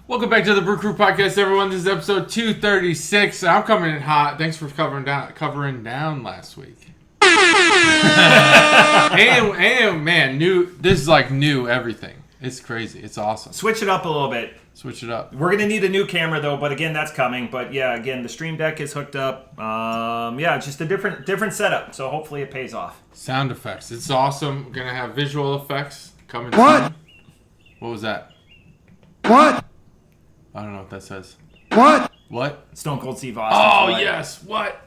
Welcome back to the Brew Crew Podcast, everyone. This is episode 236. I'm coming in hot. Thanks for covering down last week. and man, this is like new everything. It's crazy. It's awesome. Switch it up a little bit. Switch it up. We're gonna need a new camera though, but again, that's coming. But yeah, again, the stream deck is hooked up. It's just a different setup. So hopefully it pays off. Sound effects. It's awesome. We're gonna have visual effects coming. What? Soon. What was that? What? I don't know what that says. What? What? Stone Cold Steve Austin. Oh yes. What?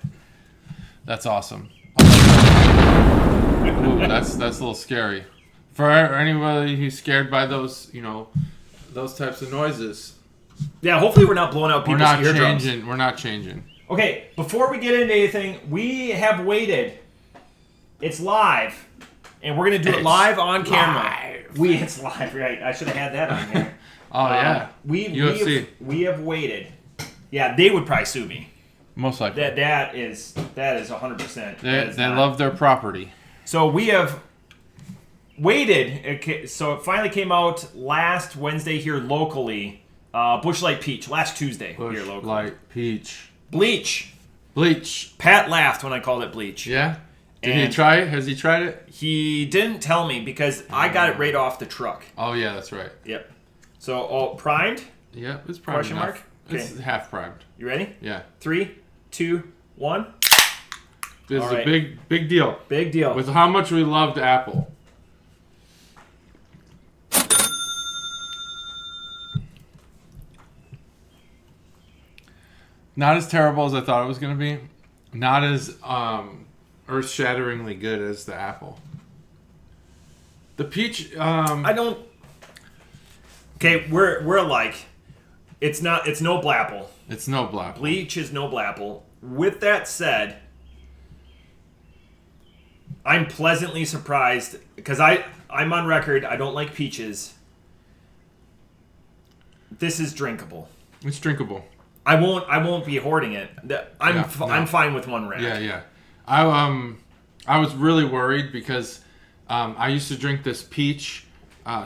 That's awesome. Ooh, that's a little scary. For anybody who's scared by those, those types of noises. Yeah, hopefully we're not blowing out people's eardrums. We're not changing. Okay, before we get into anything, we have waited. It's live, and we're gonna do it live on camera. It's live, right? I should have had that on here. Oh yeah. UFC. We have waited. Yeah, they would probably sue me. Most likely. That is 100%. They love their property. So we have waited. So it finally came out last Wednesday here locally. Bush Light Peach last Tuesday here locally. Bush Light Peach. Bleach. Pat laughed when I called it bleach. Yeah. Did he try it? Has he tried it? He didn't tell me because I got it right off the truck. Oh yeah, that's right. Yep. So primed. Yep, it's primed. Question enough. mark. Okay. It's half primed. You ready? Yeah. 3, 2, 1. This is a big deal. Big deal. With how much we loved Apple. Not as terrible as I thought it was going to be. Not as earth-shatteringly good as the Apple. The peach. I don't. Okay, we're alike. It's no Blapple. It's no Blapple. Bleach is no Blapple. With that said, I'm pleasantly surprised because I'm on record. I don't like peaches. This is drinkable. It's drinkable. I won't be hoarding it. I'm fine with one rack. Yeah. I was really worried because I used to drink this peach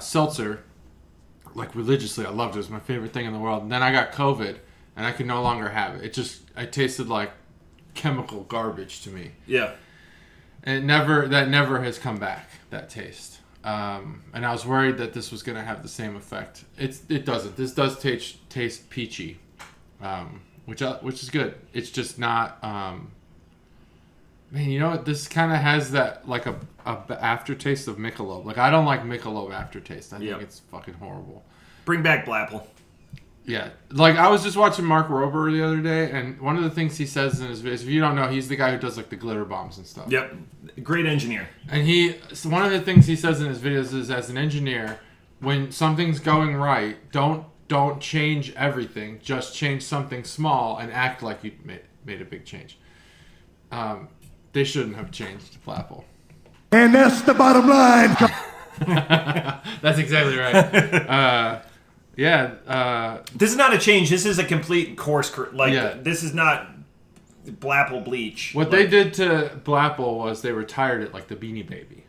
seltzer like religiously. I loved it. It was my favorite thing in the world. And then I got COVID and I could no longer have it. It tasted like chemical garbage to me. Yeah. And that never has come back, that taste. And I was worried that this was going to have the same effect. It doesn't. This does taste peachy. Which is good. It's just not. Man, you know what? This kind of has that like a aftertaste of Mikkeller. Like I don't like Mikkeller aftertaste. I think it's fucking horrible. Bring back Blapple. Yeah, like I was just watching Mark Rober the other day, and one of the things he says in his videos, if you don't know, he's the guy who does like the glitter bombs and stuff. Yep, great engineer. And one of the things he says in his videos is, as an engineer, when something's going right, don't change everything. Just change something small and act like you made a big change. They shouldn't have changed Blapple. And that's the bottom line. That's exactly right. This is not a change. This is a complete course. This is not Blapple bleach. What they did to Blapple was they retired it like the Beanie Baby.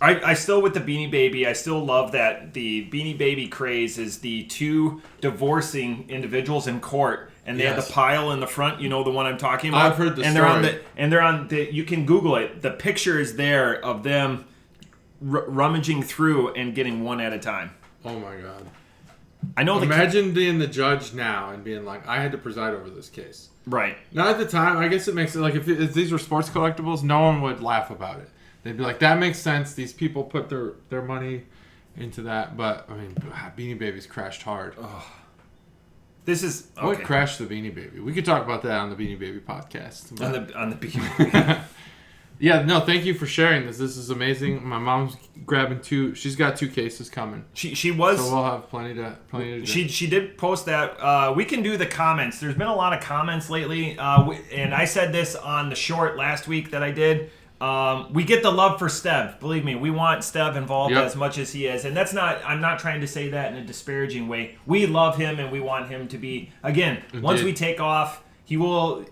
I still with the Beanie Baby. I still love that the Beanie Baby craze is the two divorcing individuals in court, and they had the pile in the front. You know the one I'm talking about. I've heard the story. They're on the. You can Google it. The picture is there of them rummaging through and getting one at a time. Oh my god! I know. Imagine being the judge now and being like, I had to preside over this case. Right. Not at the time. I guess it makes it like if these were sports collectibles, no one would laugh about it. They'd be like, that makes sense. These people put their money into that. But, I mean, Beanie Babies crashed hard. Ugh. This is... Okay. What crashed the Beanie Baby? We could talk about that on the Beanie Baby podcast. On the Beanie Baby. Yeah, no, thank you for sharing this. This is amazing. My mom's grabbing she's got 2 cases coming. She was... So we'll have plenty to do. She did post that. We can do the comments. There's been a lot of comments lately. And I said this on the short last week that I did. We get the love for Stev. Believe me, we want Stev involved as much as he is. And I'm not trying to say that in a disparaging way. We love him and we want him to be, again, once we take off, he will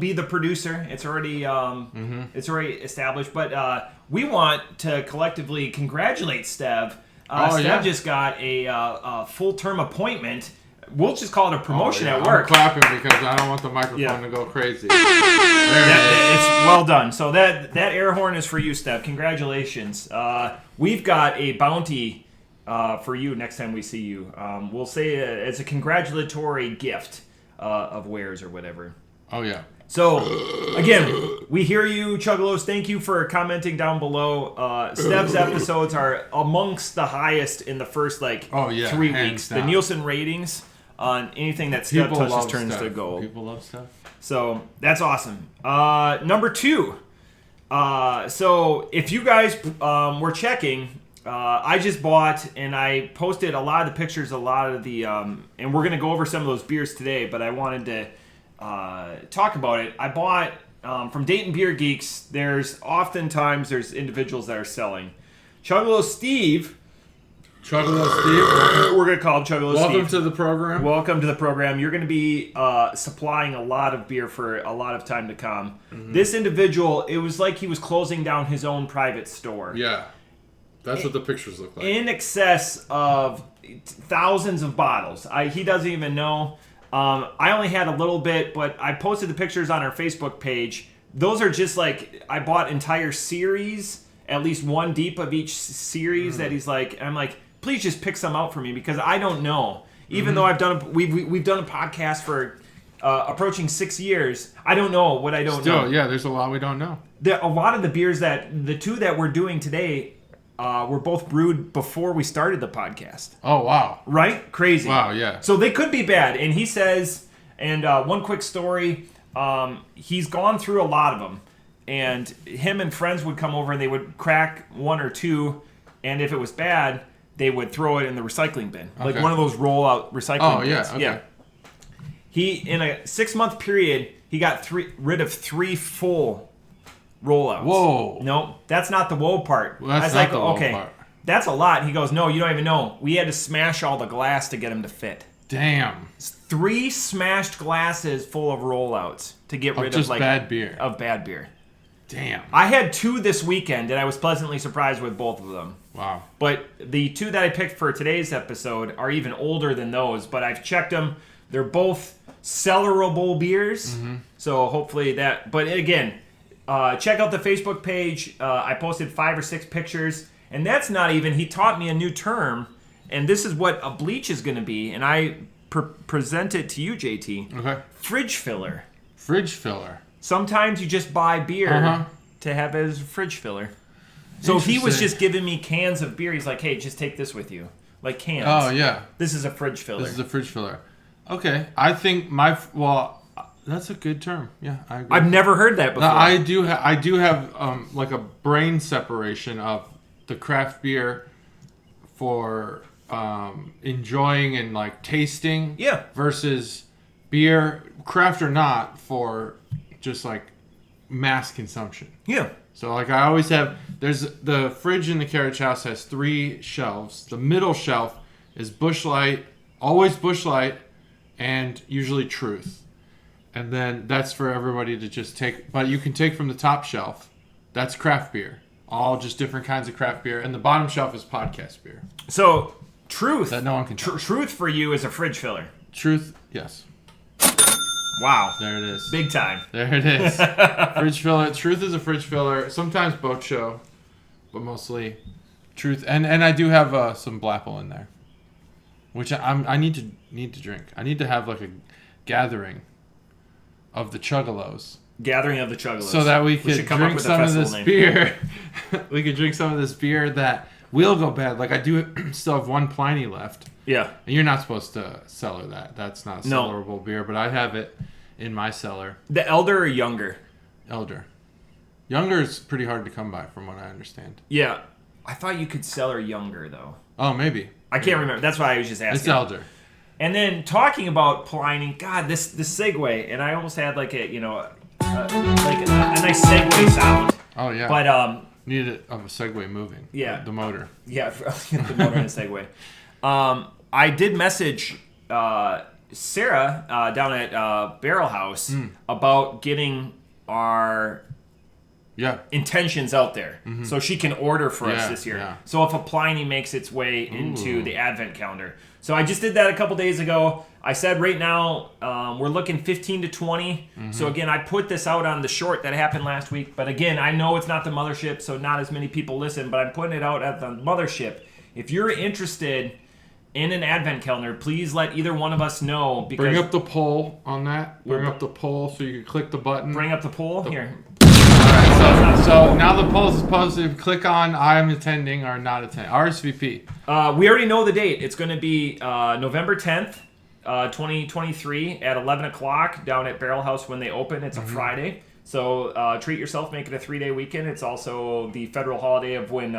be the producer. It's already it's already established. But we want to collectively congratulate Stev Steph just got a full-term appointment. We'll just call it a promotion at work. I'm clapping because I don't want the microphone to go crazy. It's well done. So that air horn is for you, Steph. Congratulations. We've got a bounty for you next time we see you. We'll say it's a congratulatory gift of wares or whatever. Oh, yeah. So, again, we hear you, Chuggalos. Thank you for commenting down below. Stev's episodes are amongst the highest in the first, 3 weeks. Down. The Nielsen ratings on anything that Stev touches turns to gold. People love stuff. So, that's awesome. Number 2. So, if you guys were checking, I just bought, and I posted a lot of the pictures, a lot of the, and we're going to go over some of those beers today, but I wanted to talk about it. I bought from Dayton Beer Geeks. There's individuals that are selling. Chuggalos Steve. Chuggalos Steve. We're gonna call him Chuggalos Steve. Welcome to the program. Welcome to the program. You're gonna be supplying a lot of beer for a lot of time to come. Mm-hmm. This individual, it was like he was closing down his own private store. Yeah, that's what the pictures look like. In excess of thousands of bottles. He doesn't even know. I only had a little bit, but I posted the pictures on our Facebook page. Those are just I bought entire series, at least one deep of each series that I'm like, please just pick some out for me because I don't know. Even though we've done a podcast for approaching 6 years, I don't know what I don't know. Still, yeah, there's a lot we don't know. A lot of the beers the two that we're doing today were both brewed before we started the podcast. Oh, wow. Right? Crazy. Wow, yeah. So they could be bad. And he says, and one quick story, he's gone through a lot of them. And him and friends would come over and they would crack one or two. And if it was bad, they would throw it in the recycling bin. Okay. Like one of those roll-out recycling bins. Oh, yeah. Okay. He, in a 6-month period, he got rid of 3 full rollouts. Whoa. No, that's not the whoa part. Well, that's not the whoa part. That's a lot. He goes, no, you don't even know. We had to smash all the glass to get them to fit. Damn. 3 smashed glasses full of rollouts to get rid of bad beer. Of bad beer. Damn. I had 2 this weekend, and I was pleasantly surprised with both of them. Wow. But the 2 that I picked for today's episode are even older than those, but I've checked them. They're both cellarable beers, so hopefully that... But again... check out the Facebook page. I posted 5 or 6 pictures, and that's not even. He taught me a new term, and this is what a bleach is going to be. And I present it to you, JT. Okay. Fridge filler. Fridge filler. Sometimes you just buy beer to have as a fridge filler. So he was just giving me cans of beer. He's like, "Hey, just take this with you, like cans." Oh yeah. This is a fridge filler. This is a fridge filler. Okay, I think that's a good term. Yeah, I agree. I've never heard that before. Now, I do have like a brain separation of the craft beer for enjoying and tasting. Yeah. Versus beer, craft or not, for just mass consumption. Yeah. So I always have. There's the fridge in the carriage house has 3 shelves. The middle shelf is Busch Light, always Busch Light, and usually Truth. And then that's for everybody to just take. But you can take from the top shelf. That's craft beer. All just different kinds of craft beer. And the bottom shelf is podcast beer. So, Truth. That no one can touch. Truth for you is a fridge filler. Truth, yes. Wow. There it is. Big time. There it is. Fridge filler. Truth is a fridge filler. Sometimes Boat Show. But mostly Truth. And I do have some Blapple in there. Which I need to drink. I need to have a gathering of the Chuggalos. Gathering of the Chuggalos. So that we could drink some of this beer. We could drink some of this beer that will go bad. I do still have 1 Pliny left. Yeah. And you're not supposed to cellar that. That's not a cellarable beer, but I have it in my cellar. The elder or younger? Elder. Younger is pretty hard to come by from what I understand. Yeah. I thought you could cellar younger, though. Oh, maybe. I can't remember. That's why I was just asking. It's elder. And then talking about Pliny, God, this segue, and I almost had a nice segue sound. Oh yeah. But needed a segue moving. Yeah. The motor. Yeah, the motor and the segue. I did message Sarah down at Barrel House about getting our intentions out there, so she can order for us this year. Yeah. So if a Pliny makes its way into the advent calendar, so I just did that a couple days ago. I said right now we're looking 15 to 20. So again, I put this out on the short that happened last week, but again, I know it's not the mothership, so not as many people listen. But I'm putting it out at the mothership. If you're interested in an advent calendar, please let either one of us know. Because Bring up the poll on that. Bring up the poll so you can click the button. Bring up the poll here. Alright, so now the poll is supposed to click on I'm attending or not attending. RSVP. We already know the date. It's going to be November 10th, 2023 at 11 o'clock down at Barrel House when they open. It's a Friday. So treat yourself, make it a 3-day weekend. It's also the federal holiday of when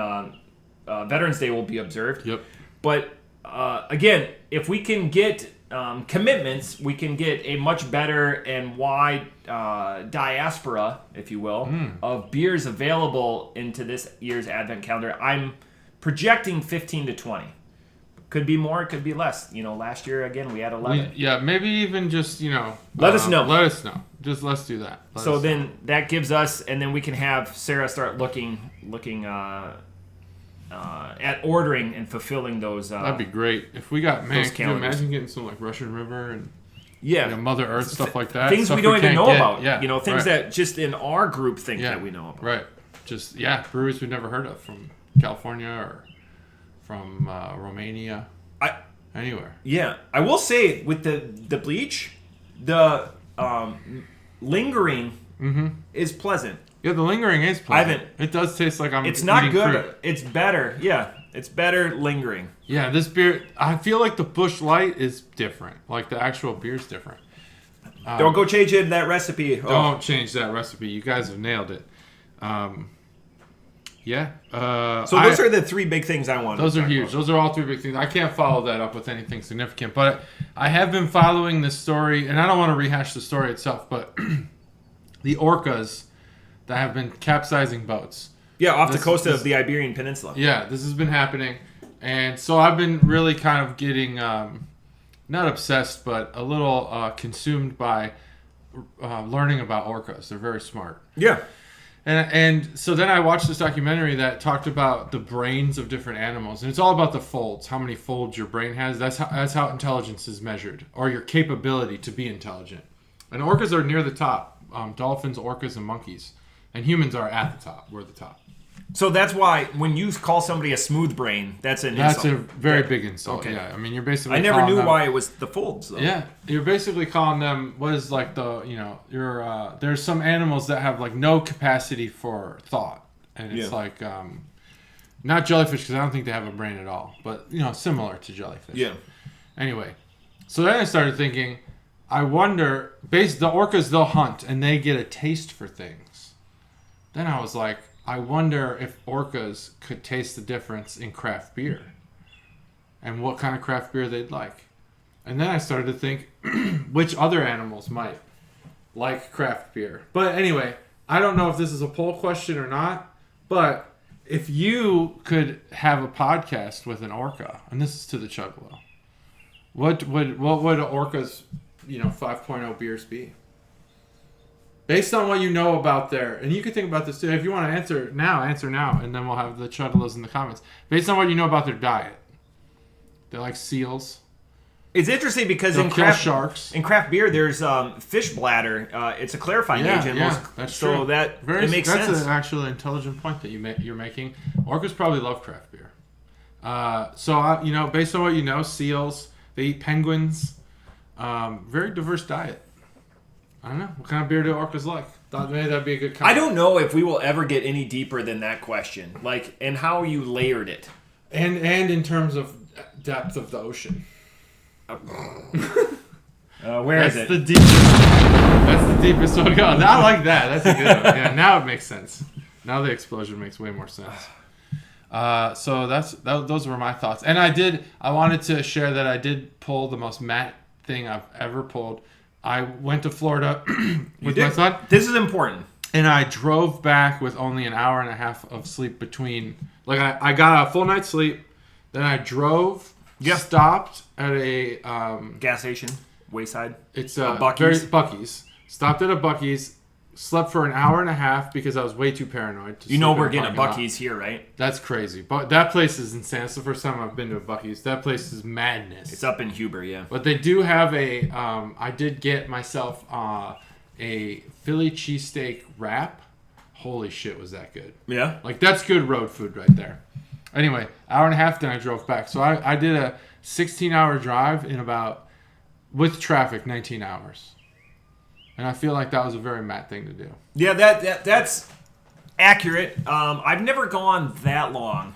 Veterans Day will be observed. Yep. But again, if we can get commitments, we can get a much better and wide diaspora, if you will, of beers available into this year's advent calendar. I'm projecting 15 to 20. Could be more, could be less. Last year, again, we had 11. Maybe even just, Let us know. Let us know. Just let's do that. So then that gives us, and then we can have Sarah start looking at ordering and fulfilling those. That'd be great. If we got, man, can you calendars. imagine getting some like Russian River and Mother Earth, stuff like that? Things stuff we don't even know get. about. Yeah, Things right. that just in our group think that we know about. Right. Just, breweries we've never heard of from California or from Romania. Anywhere. Yeah. I will say with the bleach, the lingering is pleasant. Yeah, the lingering is pleasant. It does taste like I'm It's not eating good. fruit. It's better. Yeah. It's better lingering. Yeah, this beer, I feel like the Busch Light is different. Like the actual beer's different. Don't go changing that recipe. Don't change that recipe. You guys have nailed it. So those are the three big things I wanted. Those are huge. Those are all three big things. I can't follow that up with anything significant, but I have been following this story, and I don't want to rehash the story itself, but the orcas that have been capsizing boats. Yeah, off the coast of the Iberian Peninsula. Yeah, this has been happening, and so I've been really kind of getting not obsessed, but a little consumed by learning about orcas. They're very smart. Yeah. And so then I watched this documentary that talked about the brains of different animals, and it's all about the folds, how many folds your brain has. That's how intelligence is measured, or your capability to be intelligent. And orcas are near the top. Dolphins, orcas, and monkeys. And humans are at the top. We're the top. So that's why when you call somebody a smooth brain, that's an insult. That's a very big insult. Okay. Yeah, I mean, you're basically. I never calling knew them, why it was the folds, though. Yeah, you're basically calling them what is like there's some animals that have like no capacity for thought, and it's like not jellyfish because I don't think they have a brain at all, but similar to jellyfish. Yeah. Anyway, so then I started thinking, I wonder, the orcas, they'll hunt and they get a taste for things. Then I was like, I wonder if orcas could taste the difference in craft beer and what kind of craft beer they'd like. And then I started to think which other animals might like craft beer. But anyway, I don't know if this is a poll question or not, but if you could have a podcast with an orca, and this is to the Chuggalo, what would an orca's 5.0 beers be? Based on what you know about and you can think about this too. If you want to answer now, and then we'll have the Chuggalos in the comments. Based on what you know about their diet, they like seals. It's interesting because They'll in kill craft sharks. In craft beer, there's fish bladder. It's a clarifying agent. That's so true. That it makes sense. That's an actually intelligent point that you're making. Orcas probably love craft beer. Based on what you know, seals. They eat penguins. Very diverse diet. I don't know. What kind of beer do orcas like? Thought maybe that'd be a good comment. I don't know if we will ever get any deeper than that question. And how you layered it. And in terms of depth of the ocean. Where is it? That's the deepest one. I like that. That's a good one. Yeah, now it makes sense. Now the explosion makes way more sense. So those were my thoughts. And I wanted to share that I did pull the most Matt thing I've ever pulled. I went to Florida with my son. This is important. And I drove back with only an hour and a half of sleep between. I got a full night's sleep. Then I drove. Stopped at a gas station, Wayside. It's Buc-ee's. Buc-ee's. Stopped at a Buc-ee's. slept for an hour and a half because I was way too paranoid. You know we're getting a Buc-ee's here, right? That's crazy. But that place is insane. It's the first time I've been to a Buc-ee's. That place is madness. It's up in Huber, yeah. But they do have a. I did get myself a Philly cheesesteak wrap. Holy shit, was that good? Yeah. Like, that's good road food right there. Anyway, hour and a half, then I drove back. So I did a 16-hour drive in about, with traffic, 19 hours. And I feel like that was a very Matt thing to do. Yeah, that's accurate. I've never gone that long.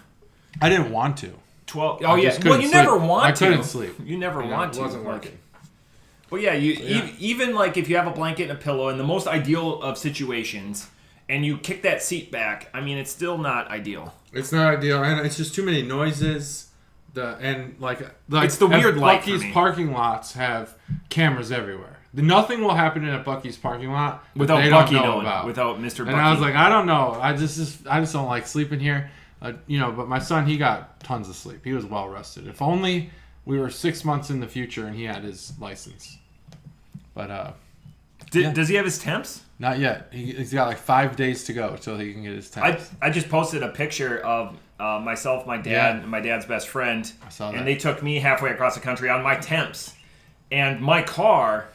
I didn't want to. 12. I Oh, yeah. just Well, couldn't you sleep. never want I to. couldn't sleep. You never want to. It wasn't working. Well, yeah, even like if you have a blanket and a pillow in the most ideal of situations and you kick that seat back, I mean, it's still not ideal. It's not ideal, and it's just too many noises. Like it's the weird light Buc-ee's for me. parking lots have cameras everywhere. Nothing will happen in a Buc-ee's parking lot Without they Buc-ee don't know knowing, about. without Mr. Buc-ee. And I was like, I don't know. I just don't like sleeping here. But my son, he got tons of sleep. He was well rested. If only we were 6 months in the future and he had his license. But Does he have his temps? not yet. He's got like 5 days to go till he can get his test. I just posted a picture of myself, my dad, and my dad's best friend. I saw that. And they took me halfway across the country on my temps. And my car,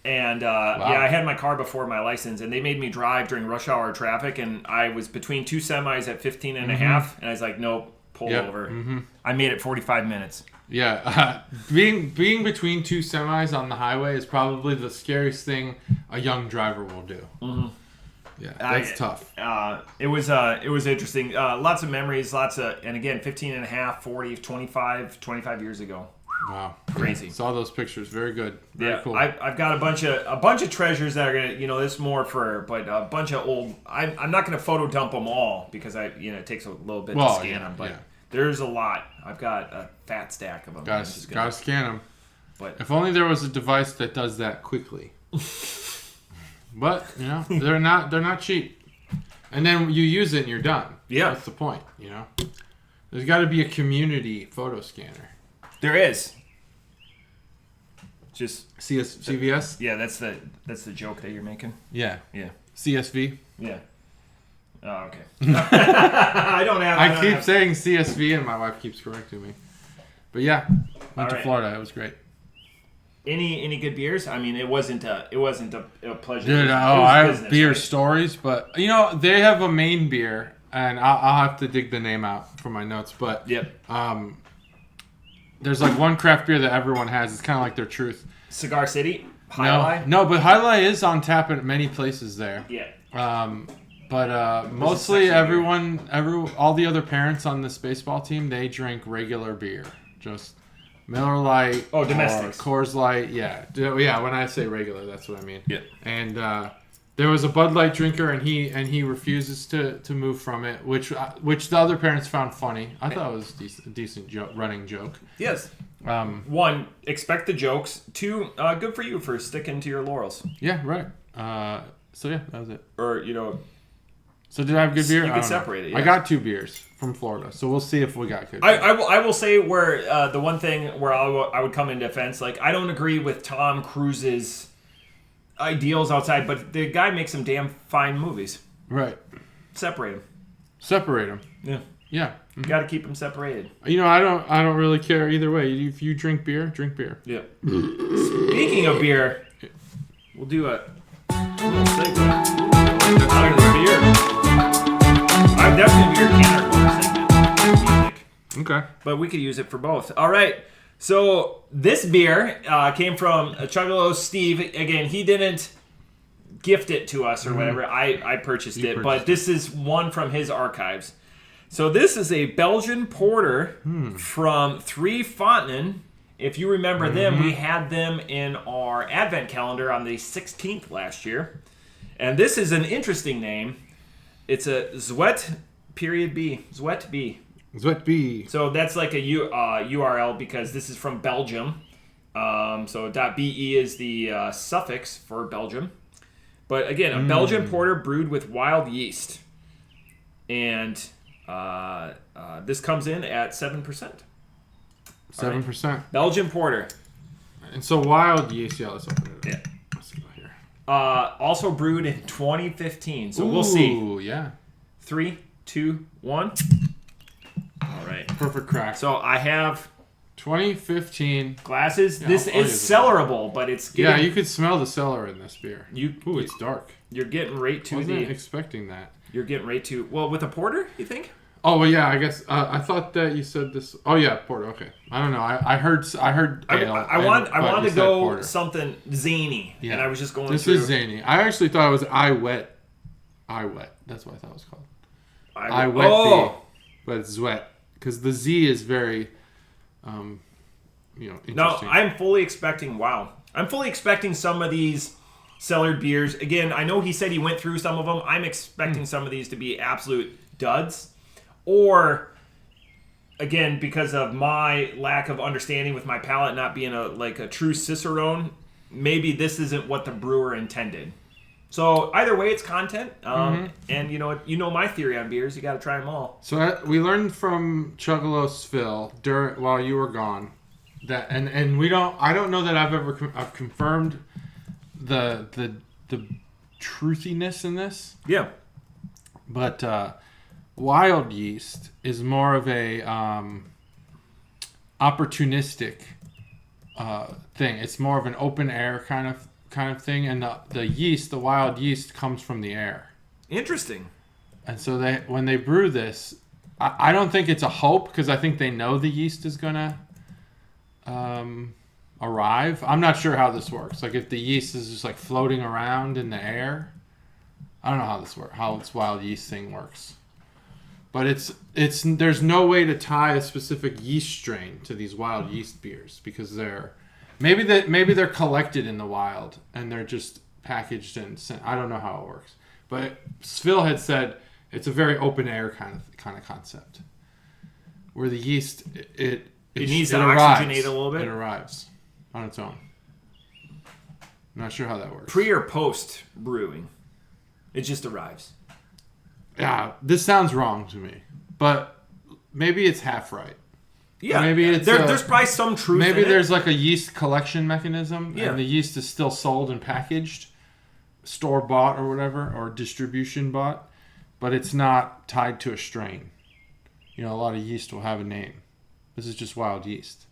and I had my car before my license, and they made me drive during rush hour traffic, and I was between two semis at 15 and a half, and I was like, nope, pull over. Mm-hmm. I made it 45 minutes. Yeah, being between two semis on the highway is probably the scariest thing a young driver will do. Mm-hmm. Yeah, that's tough. It was interesting. Lots of memories, and again, 15 and a half, 40, 25 years ago. Wow, crazy. Saw those pictures. Very good. Very cool. I've got a bunch of treasures that are gonna, this more but a bunch of old. I'm not gonna photo dump them all because it takes a little bit to scan them, but. Yeah. There's a lot. I've got a fat stack of them. Gotta scan them. But if only there was a device that does that quickly. But they're not cheap. And then you use it and you're done. Yeah, that's the point. There's got to be a community photo scanner. There is. Just CVS. Yeah, that's the joke that you're making. Yeah. Yeah. CSV. Yeah. Oh, okay. I keep saying CSV and my wife keeps correcting me. But yeah, went to Florida. It was great. Any good beers? I mean, it wasn't a pleasure. Dude, I have beer stories, but they have a main beer, and I'll have to dig the name out from my notes. But yep. There's like one craft beer that everyone has. It's kind of like their truth. Cigar City. Highlight. No, but Highlight is on tap at many places there. Yeah. But mostly all the other parents on this baseball team, they drink regular beer. Just Miller Lite. Oh, domestics. Or Coors Light. Yeah. Yeah, when I say regular, that's what I mean. Yeah. And there was a Bud Light drinker, and he refuses to move from it, which the other parents found funny. I thought it was a decent running joke. Yes. One, expect the jokes. Two, good for you for sticking to your laurels. Yeah, right. So yeah, that was it. Or So did I have good beer? You can separate it. Yeah. I got 2 beers from Florida, so we'll see if we got good. I will say where the one thing where I would come in defense, like I don't agree with Tom Cruise's ideals outside, but the guy makes some damn fine movies. Right. Separate them. Yeah. Yeah. Mm-hmm. Got to keep them separated. I don't really care either way. If you drink beer, drink beer. Yeah. Speaking of beer, we'll do a little segment. Out of the beer. I'm definitely beer canner segment. Music. Okay. But we could use it for both. All right. So this beer came from Chuggalos Steve. Again, he didn't gift it to us or whatever. I purchased it. But this is one from his archives. So this is a Belgian porter from 3 Fonteinen. If you remember them, we had them in our advent calendar on the 16th last year. And this is an interesting name. It's a Zwet B. Zwet B. Zwet B. So that's like a URL because this is from Belgium. So .be is the suffix for Belgium. But again, a Belgian porter brewed with wild yeast. And this comes in at 7%. 7%. Belgian porter. And so wild yeast. Yeah, let's open it up. Yeah. Let's go here. Also brewed in 2015. So we'll see. Ooh, yeah. 3, 2, 1. All right. Perfect crack. So I have 2015 glasses. Yeah, This I'll is use it. cellarable, but it's getting, Yeah, you could smell the cellar in this beer. Ooh, it's dark. you're getting right to Wasn't the. expecting that. You're getting right to. Well, with a porter, you think? Oh well, yeah. I guess I thought that you said this. Oh yeah, porter. Okay, I don't know. I heard ale. I but wanted you to said go porter. something zany, Yeah. and I was just going This through. is zany. I actually thought it was I wet. I wet. That's what I thought it was called. I wet Oh. but it's zwet because the Z is very, No, interesting. I'm fully expecting. Wow, I'm fully expecting some of these cellared beers. Again, I know he said he went through some of them. I'm expecting some of these to be absolute duds, or again, because of my lack of understanding with my palate not being a true cicerone, maybe this isn't what the brewer intended. So either way, it's content. And you know my theory on beers. You got to try them all. So we learned from Chuggalos Phil while you were gone that, and I don't know that I've confirmed the truthiness in this, Yeah. but wild yeast is more of a opportunistic thing. It's more of an open air kind of thing, and the wild yeast comes from the air. Interesting. And so when they brew this, I don't think it's a hope because I think they know the yeast is gonna arrive. I'm not sure how this works. Like if the yeast is just like floating around in the air, I don't know how this wild yeast thing works. But it's there's no way to tie a specific yeast strain to these wild yeast beers because maybe they're collected in the wild and they're just packaged and sent. I don't know how it works. But Phil had said it's a very open air kind of concept, where the yeast it needs to arrives. oxygenate a little bit? It arrives on its own. I'm not sure how that works. Pre or post brewing, it just arrives. Yeah, this sounds wrong to me, but maybe it's half right. Yeah, Maybe it's there's probably some truth. Maybe in there's like a yeast collection mechanism, Yeah. and the yeast is still sold and packaged, store bought or whatever, or distribution bought, but it's not tied to a strain. A lot of yeast will have a name. This is just wild yeast.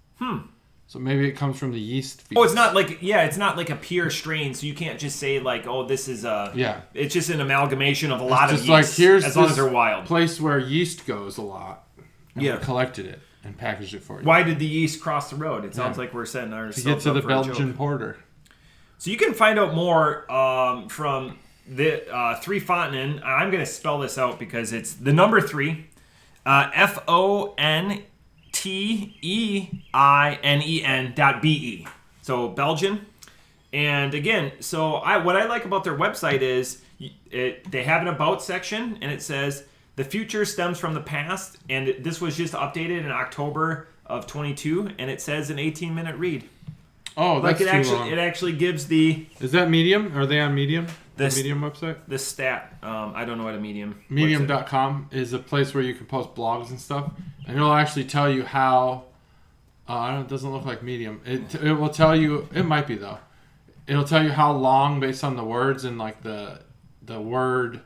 So maybe it comes from the yeast feast. Oh, it's not like a pure strain, so you can't just say like, oh, this is a. Yeah. It's just an amalgamation of a lot It's of just like yeast, here's as long as this they're wild. place where yeast goes a lot. And Yeah. we collected it and packaged it for you. Why did the yeast cross the road? It sounds Yeah. like we're setting ourselves To get to up the for a joke. Belgian porter. So you can find out more from the 3 Fontenin. I'm going to spell this out because it's the number 3, FONTEINEN.BE. So Belgian. And again, what I like about their website is they have an about section and it says the future stems from the past, and this was just updated in October of 22, and it says an 18-minute read. Oh, that's Like too long. it actually gives the Is that Medium? Are they on Medium? This- The Medium website? the stat. I don't know what a medium. Medium.com is a place where you can post blogs and stuff, and it'll actually tell you how. It doesn't look like Medium. It will tell you. It might be though. It'll tell you how long based on the words and like the word,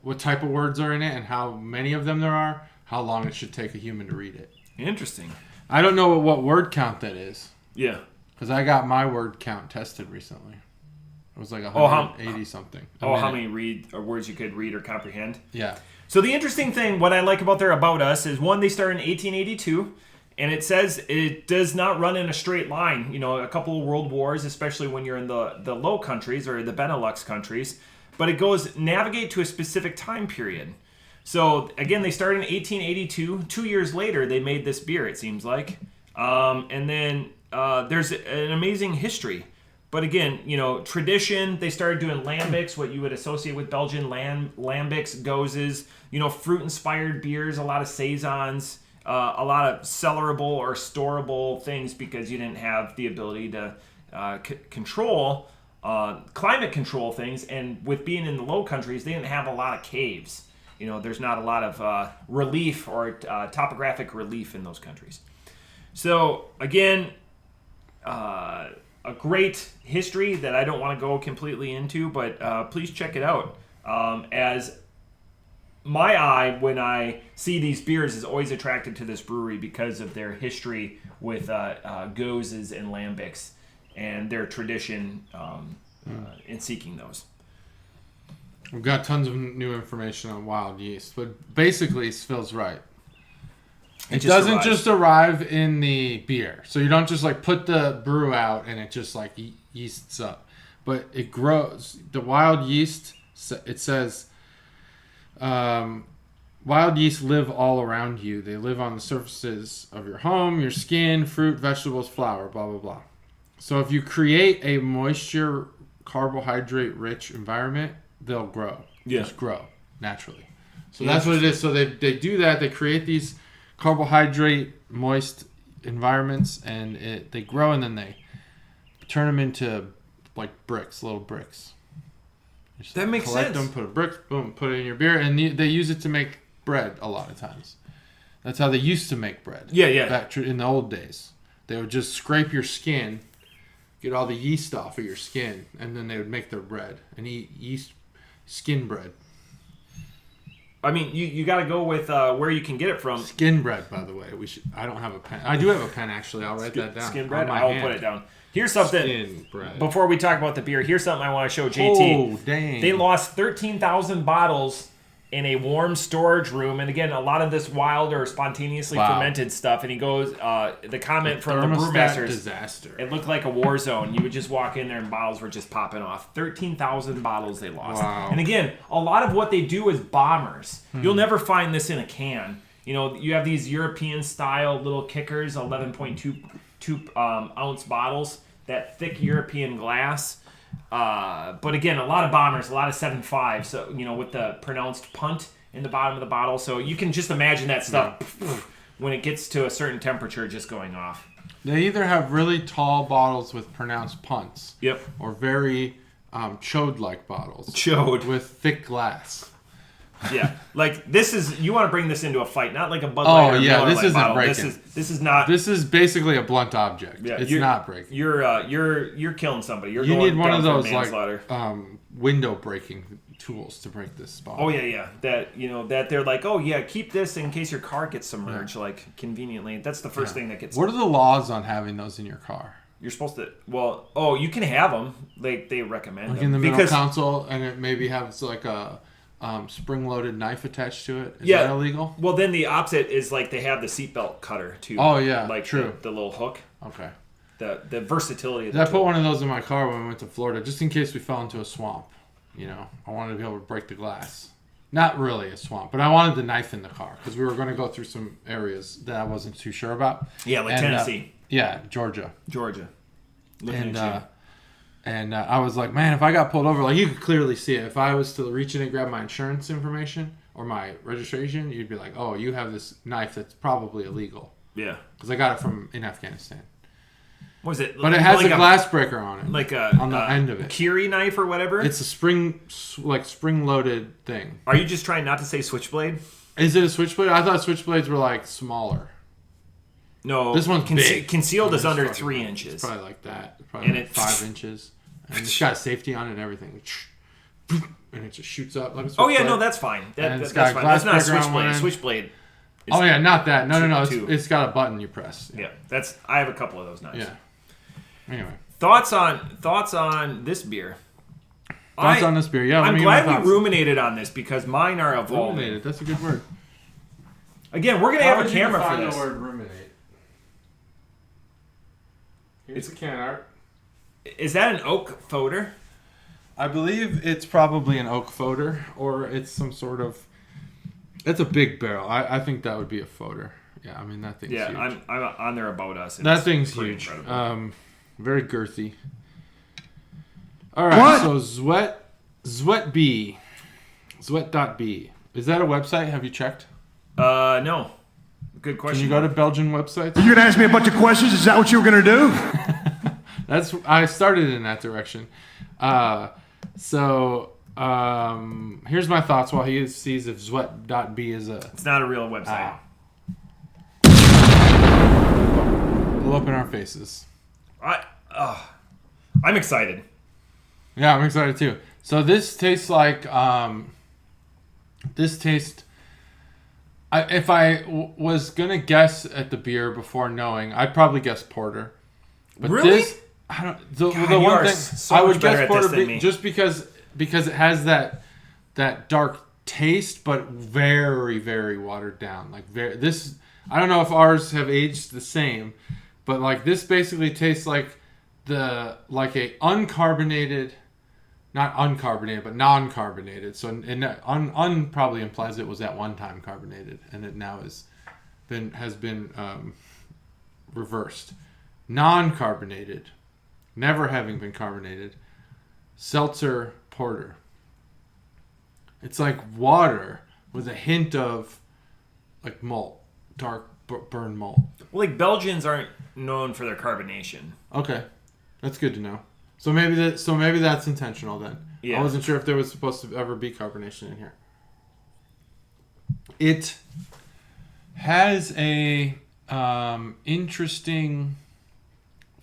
what type of words are in it and how many of them there are. How long it should take a human to read it. Interesting. I don't know what word count that is. Yeah. Because I got my word count tested recently. It was like how- 180 something. How many words you could read or comprehend? Yeah. So the interesting thing, what I like about their About Us is, one, they started in 1882, and it says it does not run in a straight line. A couple of world wars, especially when you're in the Low Countries or the Benelux countries, but it goes navigate to a specific time period. So again, they started in 1882. 2 years later, they made this beer, it seems like. And then there's an amazing history. But again, tradition, they started doing lambics, what you would associate with Belgian lambics, gozes, fruit-inspired beers, a lot of saisons, a lot of cellarable or storable things because you didn't have the ability to control, climate control things. And with being in the Low Countries, they didn't have a lot of caves. There's not a lot of relief or topographic relief in those countries. So, again, a great history that I don't want to go completely into, but please check it out. As my eye, when I see these beers, is always attracted to this brewery because of their history with goses and lambics and their tradition in seeking those. We've got tons of new information on wild yeast, but basically, Phil's right. It doesn't just arrive in the beer, so you don't just like put the brew out and it just like yeasts up, but it grows. The wild yeast, it says, wild yeast live all around you. They live on the surfaces of your home, your skin, fruit, vegetables, flour, blah blah blah. So if you create a moisture, carbohydrate-rich environment, they'll grow. Yeah. Just grow naturally. So that's what it is. So they do that. They create these carbohydrate moist environments, and they grow, and then they turn them into like bricks, little bricks. That makes sense. Collect them, put a brick, boom, put it in your beer, and they use it to make bread a lot of times. That's how they used to make bread. Yeah. Back in the old days, they would just scrape your skin, get all the yeast off of your skin, and then they would make their bread and eat yeast skin bread. I mean, you got to go with where you can get it from. Skin bread, by the way. I don't have a pen. I do have a pen, actually. I'll write that down. Skin bread? I'll put it down. Here's something. Skin bread. Before we talk about the beer, here's something I want to show JT. Oh, dang. They lost 13,000 bottles in a warm storage room. And again, a lot of this wild or spontaneously fermented stuff. And he goes, the comment from the brewmasters, disaster. It looked like a war zone. You would just walk in there and bottles were just popping off. 13,000 bottles they lost. Wow. And again, a lot of what they do is bombers. You'll never find this in a can. You know, you have these European style little kickers, 11.2 ounce bottles, that thick European glass. But again, a lot of bombers, a lot of 7.5. So, you know, with the pronounced punt in the bottom of the bottle. So you can just imagine that stuff when it gets to a certain temperature just going off. They either have really tall bottles with pronounced punts. Yep. Or very chode-like bottles. Chode. With thick glass. Yeah. Like, this is, you want to bring this into a fight, not like a Bud Light or Miller this Lite isn't bottle. breaking. This is not. This is basically a blunt object. Yeah, it's not breaking. You're killing somebody. You're You going need one down of for those manslaughter. like window breaking tools to break this bottle. Oh yeah. That, you know, that they're like, oh yeah, keep this in case your car gets submerged, like conveniently. That's the first thing that gets. What are the laws on having those in your car? You're supposed to. Well, you can have them. They recommend Like them in the middle console, and it maybe has like a spring-loaded knife attached to it. Is that illegal? Well, then the opposite is like they have the seatbelt cutter too. Oh yeah, like true. The little hook. Okay. The versatility. Of I put one of those in my car when we went to Florida, just in case we fell into a swamp. You know, I wanted to be able to break the glass. Not really a swamp, but I wanted the knife in the car because we were going to go through some areas that I wasn't too sure about. Yeah, like Tennessee. Yeah, Georgia. Looking at you. And I was like, man, if I got pulled over, like you could clearly see it. If I was to reach in and grab my insurance information or my registration, you'd be like, oh, you have this knife that's probably illegal. Yeah. Because I got it in Afghanistan. What is it? But it has like a glass breaker on it. Like on the end of it. Kiri knife or whatever? It's a spring-loaded thing. Are you just trying not to say switchblade? Is it a switchblade? I thought switchblades were like smaller. No. This one's big. Concealed is under 3 inches. It's probably like that. Probably like 5 inches. And it's got safety on it and everything. And it just shoots up like a switchblade. Oh, yeah, no, that's fine. That's fine. That's not a switchblade. Switchblade. Oh, yeah, not that. No. It's got a button you press. Yeah, I have a couple of those knives. Yeah. Anyway. Thoughts on this beer? Thoughts on this beer? Yeah, I'm glad we ruminated on this because mine are evolving. Ruminated, that's a good word. Again, we're going to have a camera for this. The word ruminate? Here's the can art. Is that an oak foeder? I believe it's probably an oak foeder, or it's some sort of. It's a big barrel. I think that would be a foeder. Yeah, I mean that thing's huge. I'm on there about us. That thing's huge. Incredible. Very girthy. All right, what? So Zwet.b. Is that a website? Have you checked? No. Good question. Can you go to Belgian websites? You're gonna ask me a bunch of questions. Is that what you were gonna do? I started in that direction. Here's my thoughts while he sees if Zwet.b is a. It's not a real website. Blow up in our faces. I'm excited. Yeah, I'm excited too. So this tastes like if I was gonna guess at the beer before knowing, I'd probably guess porter. But Really? this, I don't. The you one are thing so I much would better guess at this porter than me. just because it has that dark taste, but very, very watered down. Like this. I don't know if ours have aged the same, but like this basically tastes like a uncarbonated. Not uncarbonated, but non-carbonated. So un probably implies it was at one time carbonated, and it now has been reversed. Non-carbonated, never having been carbonated, seltzer porter. It's like water with a hint of like malt, dark burn malt. Well, like Belgians aren't known for their carbonation. Okay, that's good to know. So maybe that's intentional then. Yeah. I wasn't sure if there was supposed to ever be carbonation in here. It has a interesting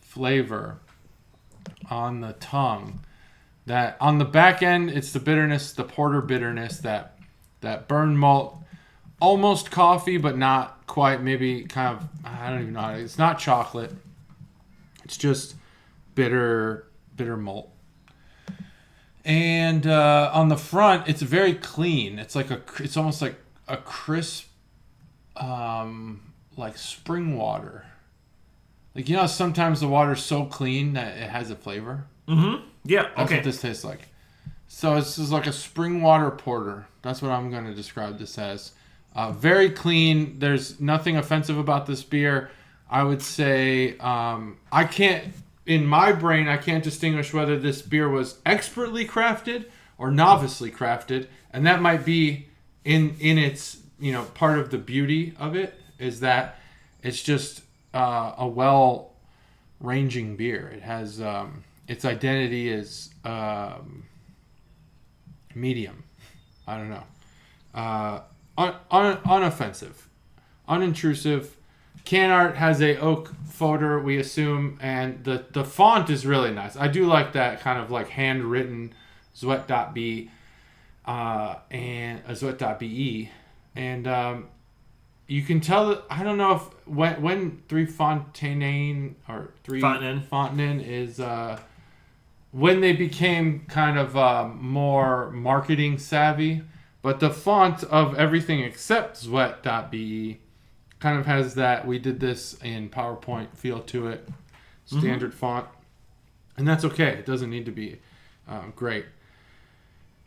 flavor on the tongue. That on the back end, it's the bitterness, the porter bitterness, that burn malt, almost coffee, but not quite. Maybe kind of, I don't even know. It's not chocolate. It's just bitter malt. And on the front, it's very clean. It's almost like a crisp, like spring water. Like, you know, sometimes the water's so clean that it has a flavor. Mm-hmm. Yeah. That's okay. what this tastes like. So this is like a spring water porter. That's what I'm going to describe this as. Very clean. There's nothing offensive about this beer. I would say in my brain, I can't distinguish whether this beer was expertly crafted or novicely crafted. And that might be in its, part of the beauty of it is that it's just a well-ranging beer. It has... its identity is medium. I don't know. Unoffensive. Unintrusive. Can art has a oak photo, we assume, and the font is really nice. I do like that kind of like handwritten Zwet.b and Zwet.be. And you can tell that, I don't know if when Three Fontaine or Three Fontaine is when they became kind of more marketing savvy, but the font of everything except Zwet.be kind of has that we did this in PowerPoint feel to it, standard font, and that's okay. It doesn't need to be great.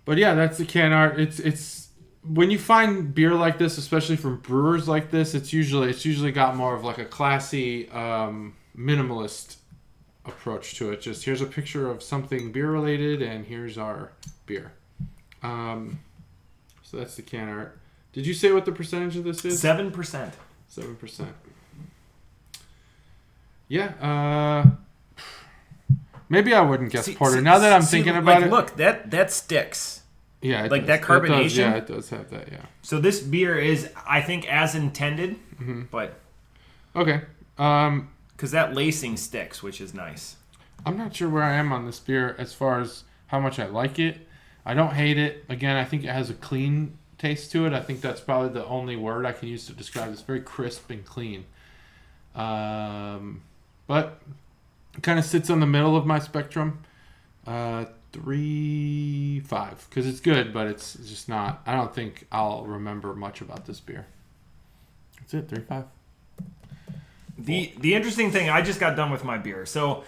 But yeah, that's the can art. It's when you find beer like this, especially from brewers like this, it's usually got more of like a classy, minimalist approach to it. Just here's a picture of something beer related, and here's our beer. So that's the can art. Did you say what the percentage of this is? 7%. 7%. Yeah. Maybe I wouldn't guess porter. Now that I'm thinking about it, look, that sticks. Yeah, like that carbonation. It does have that. Yeah. So this beer is, I think, as intended, but okay. Because that lacing sticks, which is nice. I'm not sure where I am on this beer as far as how much I like it. I don't hate it. Again, I think it has a clean taste to it. I think that's probably the only word I can use to describe it. It's very crisp and clean. But it kind of sits on the middle of my spectrum. 3.5 because it's good, but it's just not. I don't think I'll remember much about this beer. That's it. 3.5. The interesting thing, I just got done with my beer. So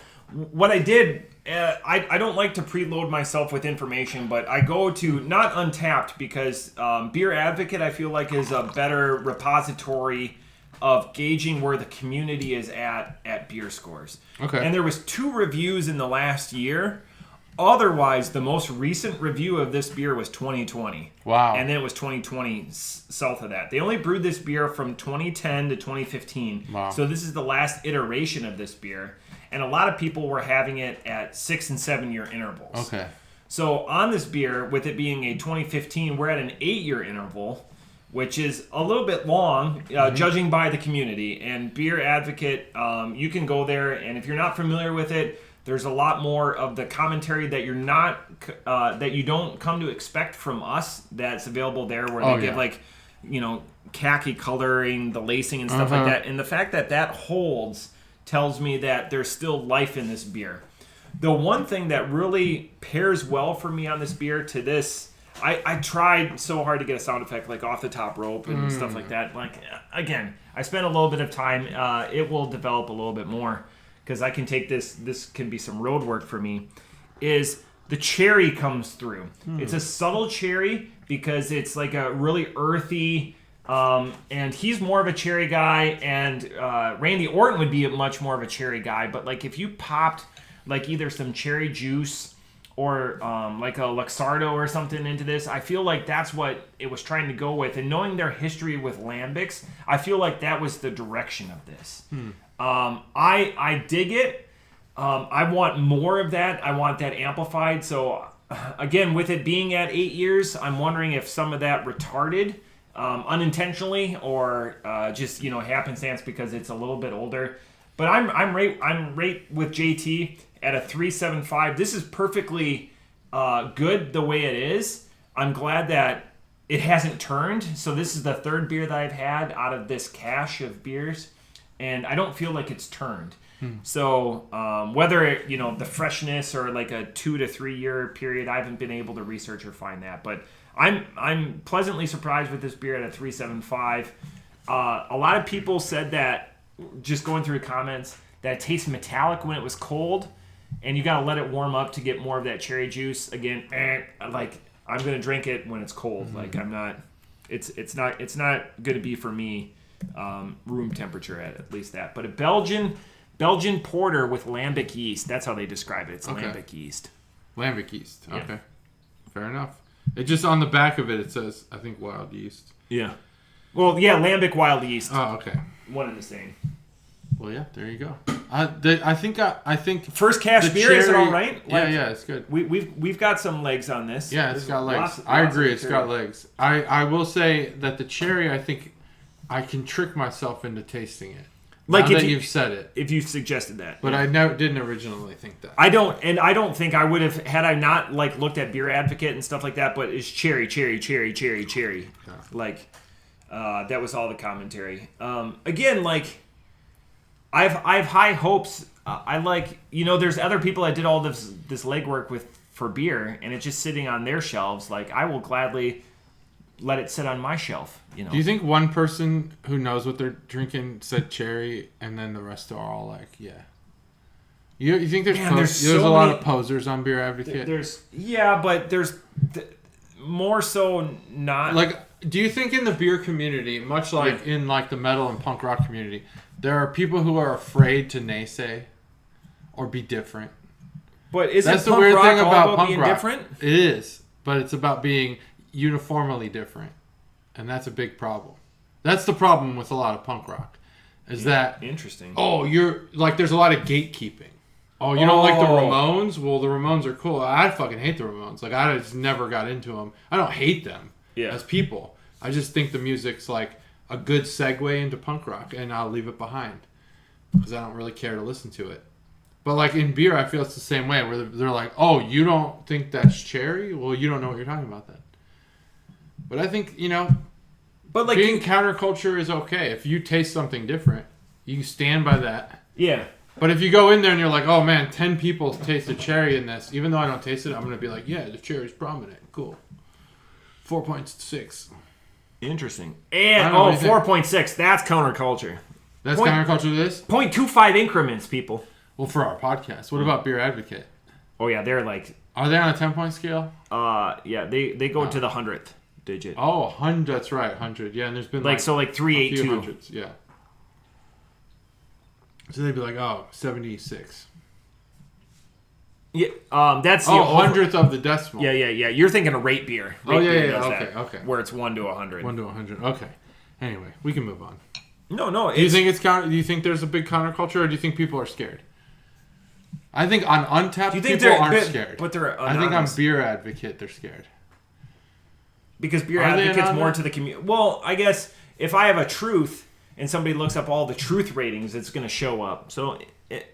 what I did, I don't like to preload myself with information, but I go to not Untapped because Beer Advocate I feel like is a better repository of gauging where the community is at beer scores. Okay. And there was 2 reviews in the last year. Otherwise, the most recent review of this beer was 2020. Wow. And then it was 2020 south of that. They only brewed this beer from 2010 to 2015. Wow. So this is the last iteration of this beer. And a lot of people were having it at 6 and 7 year intervals. Okay. So on this beer, with it being a 2015, we're at an 8-year interval, which is a little bit long, judging by the community. And Beer Advocate, you can go there, and if you're not familiar with it, There's a lot more of the commentary that you're not that you don't come to expect from us that's available there, where they give like, you know, khaki coloring, the lacing and stuff like that. And the fact that that holds tells me that there's still life in this beer. The one thing that really pairs well for me on this beer to this, I tried so hard to get a sound effect like off the top rope and stuff like that. Like, again, I spent a little bit of time. It will develop a little bit more because I can take this. This can be some road work for me. Is the cherry comes through. It's a subtle cherry because it's like a really earthy, and he's more of a cherry guy, and Randy Orton would be much more of a cherry guy. But like if you popped like either some cherry juice or like a Luxardo or something into this, I feel like that's what it was trying to go with. And knowing their history with lambics, I feel like that was the direction of this. I dig it. I want more of that. I want that amplified. So again, with it being at 8 years, I'm wondering if some of that retarded unintentionally or just, you know, happenstance because it's a little bit older. But I'm right with JT at a 3.75. This is perfectly good the way it is. I'm glad that it hasn't turned. So this is the third beer that I've had out of this cache of beers, and I don't feel like it's turned. So whether it, you know, the freshness or like a 2 to 3 year period, I haven't been able to research or find that. But I'm pleasantly surprised with this beer at a 3.75. A lot of people said that, just going through the comments, that it tastes metallic when it was cold, and you gotta let it warm up to get more of that cherry juice. Again, like I'm gonna drink it when it's cold. Like I'm not. It's not gonna be for me room temperature at least that. But a Belgian porter with lambic yeast. That's how they describe it. It's lambic yeast. Lambic yeast. Okay, Yeah. Fair enough. It just on the back of it says, I think, wild yeast. Yeah. Well, yeah, lambic wild yeast. Oh, okay. One and the same. Well, yeah, there you go. I think First cash beer, is it all right? Like, yeah, it's good. We've got some legs on this. Yeah, it's got legs. I agree, it's got legs. I will say that the cherry, I think I can trick myself into tasting it. Like now that you've said it. If you suggested that. But yeah. I didn't originally think that. I don't think I would have, had I not like looked at Beer Advocate and stuff like that, but it's cherry. Yeah. Like, that was all the commentary. Again, like, I've high hopes. I like, you know, there's other people that did all this legwork for beer, and it's just sitting on their shelves. Like, I will gladly let it sit on my shelf. You know. Do you think one person who knows what they're drinking said cherry, and then the rest are all like, yeah? You think there's a lot of posers on Beer Advocate? But there's more so not. Like, do you think in the beer community, much like in like the metal and punk rock community, there are people who are afraid to naysay or be different? But that's the weird thing about punk rock. Different? It is, but it's about being uniformly different, and that's a big problem. That's the problem with a lot of punk rock, is that interesting. Oh, you're like, there's a lot of gatekeeping. Oh, you don't like the Ramones? Well, the Ramones are cool. I fucking hate the Ramones. Like, I just never got into them. I don't hate them as people. I just think the music's like a good segue into punk rock, and I'll leave it behind because I don't really care to listen to it. But like in beer, I feel it's the same way, where they're like, oh, you don't think that's cherry? Well, you don't know what you're talking about then. But I think, you know, but like being counterculture is okay. If you taste something different, you stand by that. Yeah. But if you go in there and you're like, oh man, 10 people tasted cherry in this, even though I don't taste it, I'm going to be like, yeah, the cherry's prominent. Cool. 4.6. Interesting. And 4.6. That's counterculture. That's counterculture to this? 0.25 increments, people. Well, for our podcast. What about Beer Advocate? Oh yeah, they're like. Are they on a 10-point scale? Yeah, they go to the 100th digit. Oh, 100. That's right, 100. Yeah, and there's been like 382. Yeah. So they'd be like, oh, 76. Yeah, that's the 100th of the decimal. Yeah. You're thinking of rate beer. Okay. Where it's 1 to 100. 1 to 100. Okay. Anyway, we can move on. No. Do you think it's counter? Do you think there's a big counterculture, or do you think people are scared? I think on Untapped, people aren't scared. But they're anonymous. I think on Beer Advocate, they're scared. Because Beer Advocate's more to the community. Well, I guess if I have a truth and somebody looks up all the truth ratings, it's going to show up. So,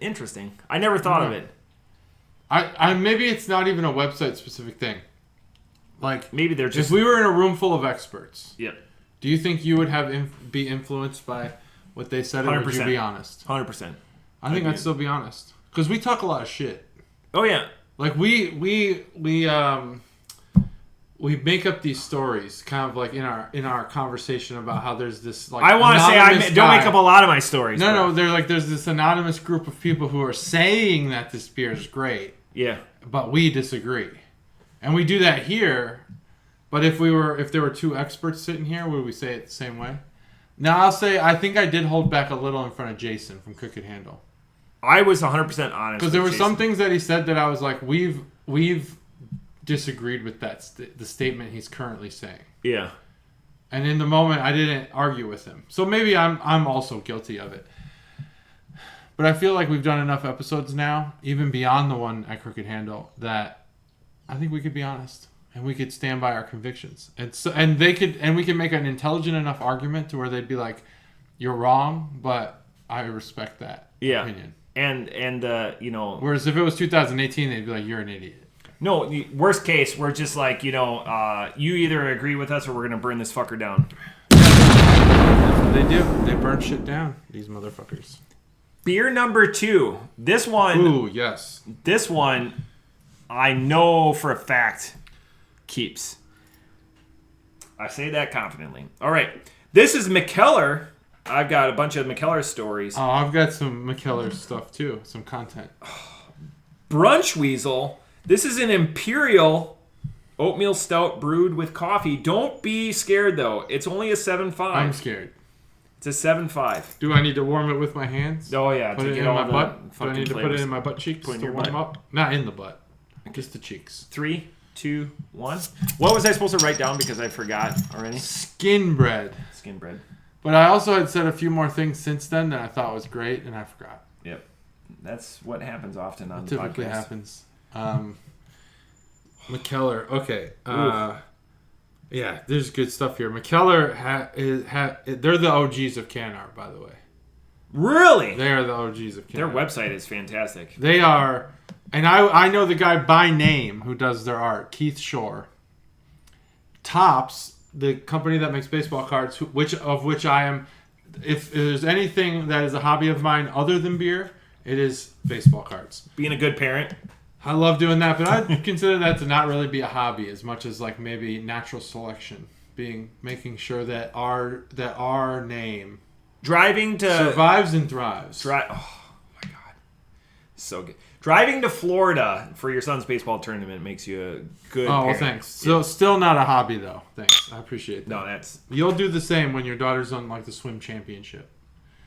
interesting. I never thought of it. I maybe it's not even a website specific thing. Like maybe they're just. If we were in a room full of experts, Yep. Do you think you would have be influenced by what they said, or would you be honest? 100%. I think I'd still be honest because we talk a lot of shit. Oh yeah. Like we make up these stories, kind of like in our conversation about how there's this like. I want to say I don't make up a lot of my stories. No, they're like there's this anonymous group of people who are saying that this beer is great. Yeah. But we disagree, and we do that here. But if there were two experts sitting here, would we say it the same way? Now I'll say I think I did hold back a little in front of Jason from Cook and Handle. I was 100% honest because there were some things that he said that I was like, we've disagreed with the statement he's currently saying. Yeah. And in the moment, I didn't argue with him. So maybe I'm also guilty of it. But I feel like we've done enough episodes now, even beyond the one at Crooked Handle, that I think we could be honest and we could stand by our convictions. And we could make an intelligent enough argument to where they'd be like, "You're wrong, but I respect that opinion." And you know. Whereas if it was 2018, they'd be like, "You're an idiot." No, the worst case, we're just like, you know, you either agree with us or we're gonna burn this fucker down. That's what they do. They burn shit down. These motherfuckers. Beer number 2. This one. Ooh, yes. This one, I know for a fact, keeps. I say that confidently. All right, this is Mikkeller. I've got a bunch of Mikkeller stories. Oh, I've got some Mikkeller stuff too. Some content. Bunch Weasel. This is an Imperial oatmeal stout brewed with coffee. Don't be scared though. It's only a 7.5. I'm scared. It's a 7.5. Do I need to warm it with my hands? Oh yeah. Put it in my butt. Do I need to put it in my butt cheeks to warm them up? Not in the butt. Just the cheeks. 3, 2, 1. What was I supposed to write down because I forgot already? Skin bread. Skin bread. But I also had said a few more things since then that I thought was great, and I forgot. Yep. That's what happens often on it the podcast. Typically happens. Mikkeller. Okay. Yeah, there's good stuff here. Mikkeller, they're the OGs of can art, by the way. Really? They are the OGs of can Their art. website is fantastic. They are, and I know the guy by name who does their art, Keith Shore. Topps, the company that makes baseball cards, which I am, if there's anything that is a hobby of mine other than beer, it is baseball cards. Being a good parent. I love doing that, but I consider that to not really be a hobby as much as like maybe natural selection, making sure that our name survives and thrives. Oh my god, so good. Driving to Florida for your son's baseball tournament makes you a good. Oh, parent. well, thanks. So still not a hobby though. Thanks, I appreciate that. No, that's. You'll do the same when your daughter's on like the swim championship.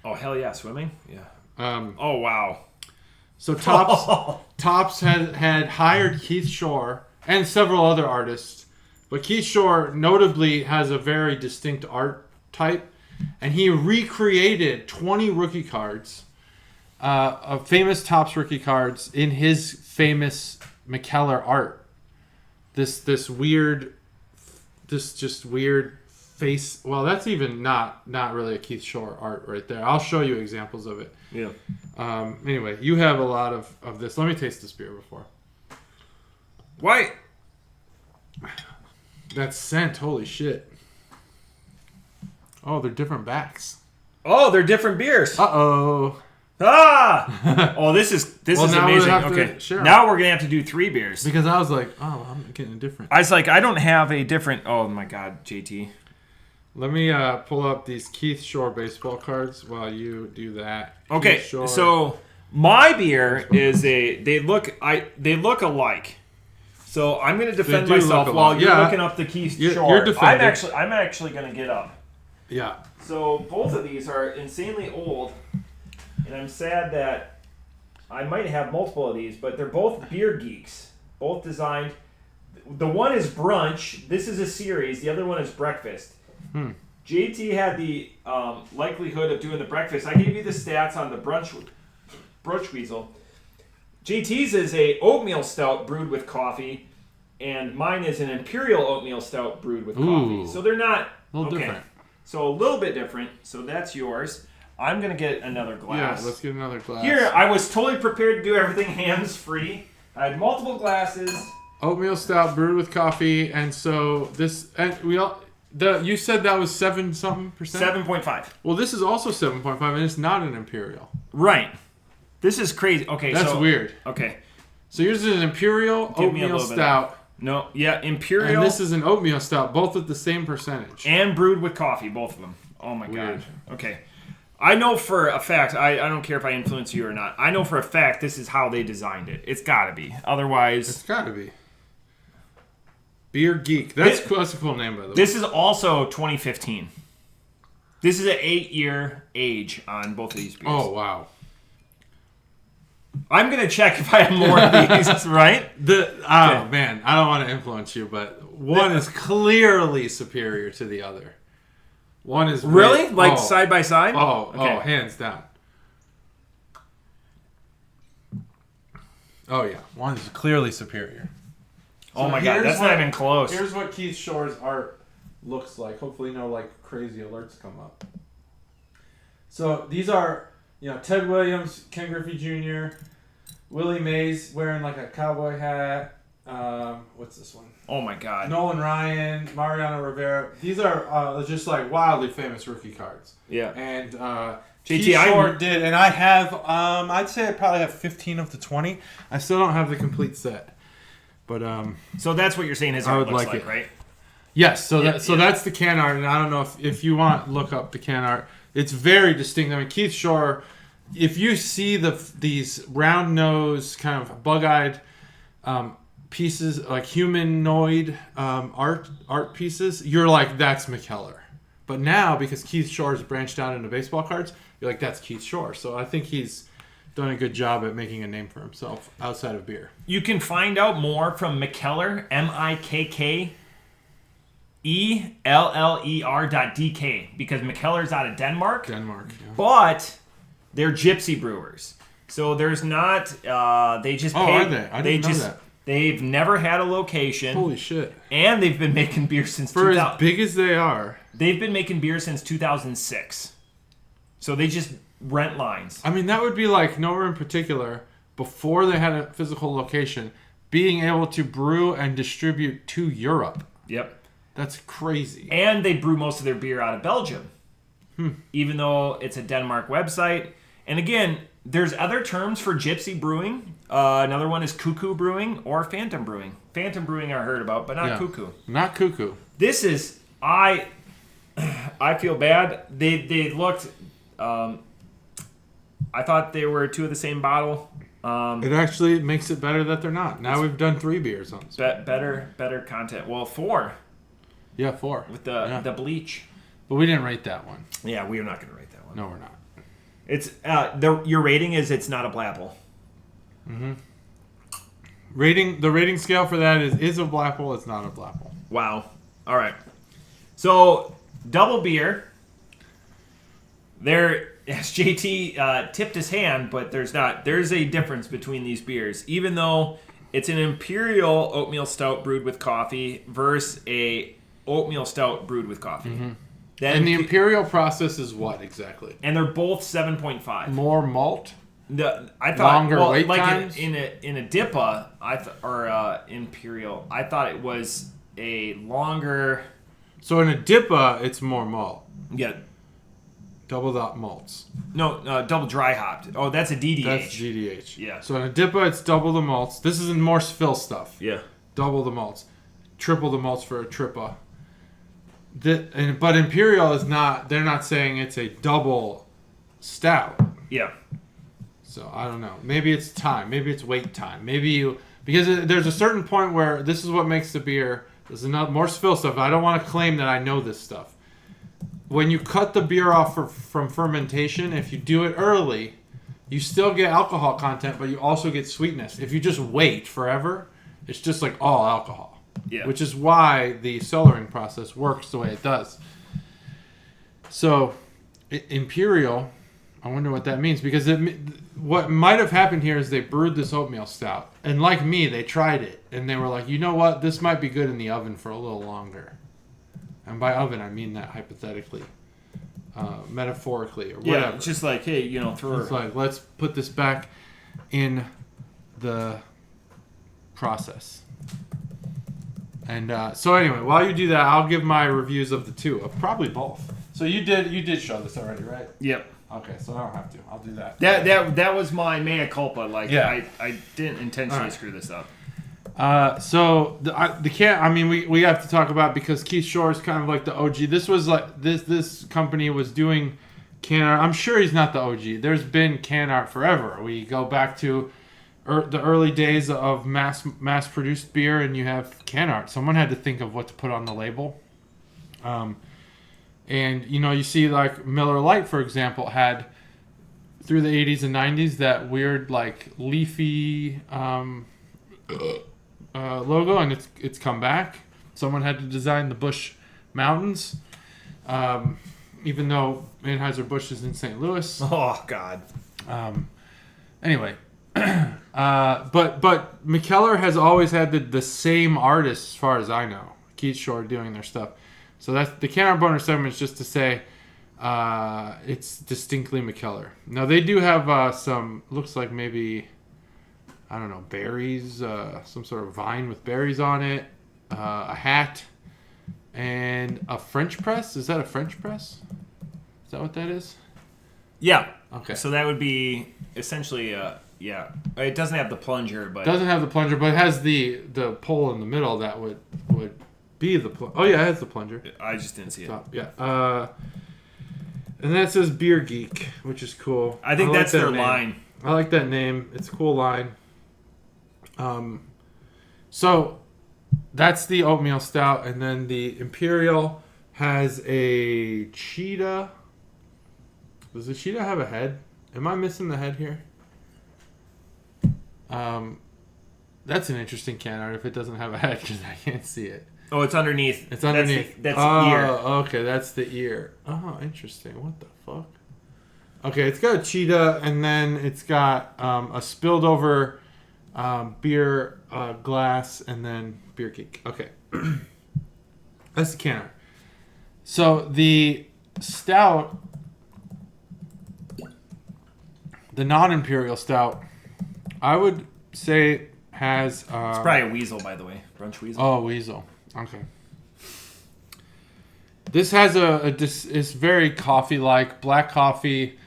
Oh hell yeah, swimming. Yeah. Oh wow. So Topps had hired Keith Shore and several other artists, but Keith Shore notably has a very distinct art type, and he recreated 20 rookie cards, of famous Topps rookie cards in his famous Mikkeller art. This just weird face. Well, that's even not really a Keith Shore art right there. I'll show you examples of it. Yeah. Anyway, you have a lot of this. Let me taste this beer before. Why? That scent, holy shit. Oh, they're different backs. Oh, they're different beers. Uh-oh. Ah! Oh, this is amazing. Okay. Now we're gonna have to do 3 beers. Because I was like, oh, I'm getting a different. I was like, I don't have a different. Oh my god, JT. Let me pull up these Keith Shore baseball cards while you do that. Okay, so my beer is they look alike. So I'm going to defend myself while you're looking up the Keith Shore. You're defending. I'm actually going to get up. Yeah. So both of these are insanely old, and I'm sad that I might have multiple of these, but they're both beer geeks, both designed. The one is brunch. This is a series. The other one is breakfast. JT had the likelihood of doing the breakfast. I gave you the stats on the Bunch Weasel. JT's is a oatmeal stout brewed with coffee, and mine is an imperial oatmeal stout brewed with coffee. So they're not a little different. So a little bit different. So that's yours. I'm gonna get another glass. Yeah, let's get another glass. Here, I was totally prepared to do everything hands free. I had multiple glasses. Oatmeal stout brewed with coffee, and so this, and you said that was 7-something%? 7.5. Well, this is also 7.5, and it's not an imperial. Right. This is crazy. Okay, That's weird. Okay. So yours is an imperial oatmeal stout. No, yeah, imperial. And this is an oatmeal stout, both at the same percentage. And brewed with coffee, both of them. Oh my Weird. God. Okay. I know for a fact, I don't care if I influence you or not, I know for a fact this is how they designed it. It's gotta be. Otherwise... It's gotta be. Beer Geek. That's a cool name, by the way. This is also 2015. This is an 8-year age on both of these beers. Oh, wow. I'm going to check if I have more of these, right? Man, I don't want to influence you, but one is clearly superior to the other. One is... Really? Side by side? Oh, hands down. Oh, yeah. One is clearly superior. Oh my God, that's not even close. Here's what Keith Shore's art looks like. Hopefully no crazy alerts come up. So these are, Ted Williams, Ken Griffey Jr., Willie Mays wearing a cowboy hat. What's this one? Oh my God. Nolan Ryan, Mariano Rivera. These are just wildly famous rookie cards. Yeah. And JT, Keith Shore did, and I have, I'd say I probably have 15 of the 20. I still don't have the complete set. But so that's what you're saying his art looks like, right? Yes. So that's the can art, and I don't know if you want look up the can art. It's very distinct. I mean, Keith Shore. If you see these round nose kind of bug eyed pieces, like humanoid art pieces, you're like, that's Mikkeller. But now because Keith Shore's branched out into baseball cards, you're like, that's Keith Shore. So I think he's done a good job at making a name for himself outside of beer. You can find out more from Mikkeller, MIKKELLER.DK, because Mikkeller's out of Denmark. Yeah. But they're gypsy brewers. So there's not, they just pay. Are they? I didn't know that. They've never had a location. Holy shit. And they've been making beer since For as big as they are. They've been making beer since 2006. So they just rent lines. I mean, that would be like Nowhere in Particular, before they had a physical location, being able to brew and distribute to Europe. Yep. That's crazy. And they brew most of their beer out of Belgium. Even though it's a Denmark website. And again, there's other terms for gypsy brewing. Another one is cuckoo brewing or phantom brewing. Phantom brewing I heard about, but not cuckoo. Not cuckoo. This is... I feel bad. They looked... I thought they were two of the same bottle. It actually makes it better that they're not. Now we've done 3 beers on this. Better content. Well, 4. Yeah, 4. With the bleach. But we didn't rate that one. Yeah, we are not going to rate that one. No, we're not. It's your rating is it's not a blapple. Mm-hmm. The rating scale for that is a blapple. It's not a blapple. Wow. All right. So double beer. There, as JT tipped his hand, but there's not. There's a difference between these beers, even though it's an imperial oatmeal stout brewed with coffee versus a oatmeal stout brewed with coffee. Mm-hmm. And the imperial process is what exactly? And they're both 7.5. More malt. I thought longer wait times. in a DIPA, imperial. I thought it was a longer. So in a DIPA, it's more malt. Yeah. Double the malts. No, double dry hopped. Oh, that's a DDH. That's GDH. Yeah. So in a DIPA, it's double the malts. This is in more fill stuff. Yeah. Double the malts. Triple the malts for a TRIPA. But imperial is not. They're not saying it's a double stout. Yeah. So I don't know. Maybe it's time. Maybe it's wait time. Because there's a certain point where this is what makes the beer. There's enough more spill stuff. I don't want to claim that I know this stuff. When you cut the beer off from fermentation, if you do it early, you still get alcohol content, but you also get sweetness. If you just wait forever, it's just like all alcohol. Yeah. Which is why the cellaring process works the way it does. So, imperial, I wonder what that means. Because what might have happened here is they brewed this oatmeal stout. And like me, they tried it. And they were like, you know what? This might be good in the oven for a little longer. And by oven, I mean that hypothetically. Metaphorically or whatever. Yeah, it's just like, hey, It's like, let's put this back in the process. And so anyway, while you do that, I'll give my reviews of the two, of probably both. So you did show this already, right? Yep. Okay, so I don't have to. I'll do that. That was my mea culpa. Like, yeah. I didn't intentionally screw this up. So the can. I mean, we have to talk about, because Keith Shore is kind of like the OG. This was like this company was doing can art. I'm sure he's not the OG. There's been can art forever. We go back to the early days of mass produced beer, and you have can art. Someone had to think of what to put on the label. And you see like Miller Lite, for example, had through the 80s and 90s that weird like leafy logo, and it's come back. Someone had to design the Bush Mountains, even though Anheuser-Busch is in St. Louis. Oh God. Anyway, but Mikkeller has always had the same artists, as far as I know. Keith Shore doing their stuff. So that's the can art bonus segment, is just to say it's distinctly Mikkeller. Now they do have some, looks like maybe, I don't know, berries, some sort of vine with berries on it, a hat, and a French press. Is that a French press? Is that what that is? Yeah. Okay. So that would be essentially, yeah. It doesn't have the plunger, but Doesn't have the plunger, but it has the pole in the middle that would be the plunger. Oh yeah, it has the plunger. I just didn't see it. Top. Yeah. And that says Beer Geek, which is cool. I think that's their name. line. I like that name. It's a cool line. So that's the oatmeal stout, and then the Imperial has a cheetah. Does the cheetah have a head? Am I missing the head here? That's an interesting can art if it doesn't have a head, because I can't see it. Oh, it's underneath. It's underneath. That's the ear. Okay, that's the ear. Oh, interesting. What the fuck? Okay, it's got a cheetah, and then it's got a spilled over beer glass, and then Beer Geek. Okay. That's the can art. So the stout, the non-imperial stout, I would say has... It's probably a weasel, by the way. Bunch Weasel. Oh, weasel. Okay. This has it's very coffee-like, black coffee,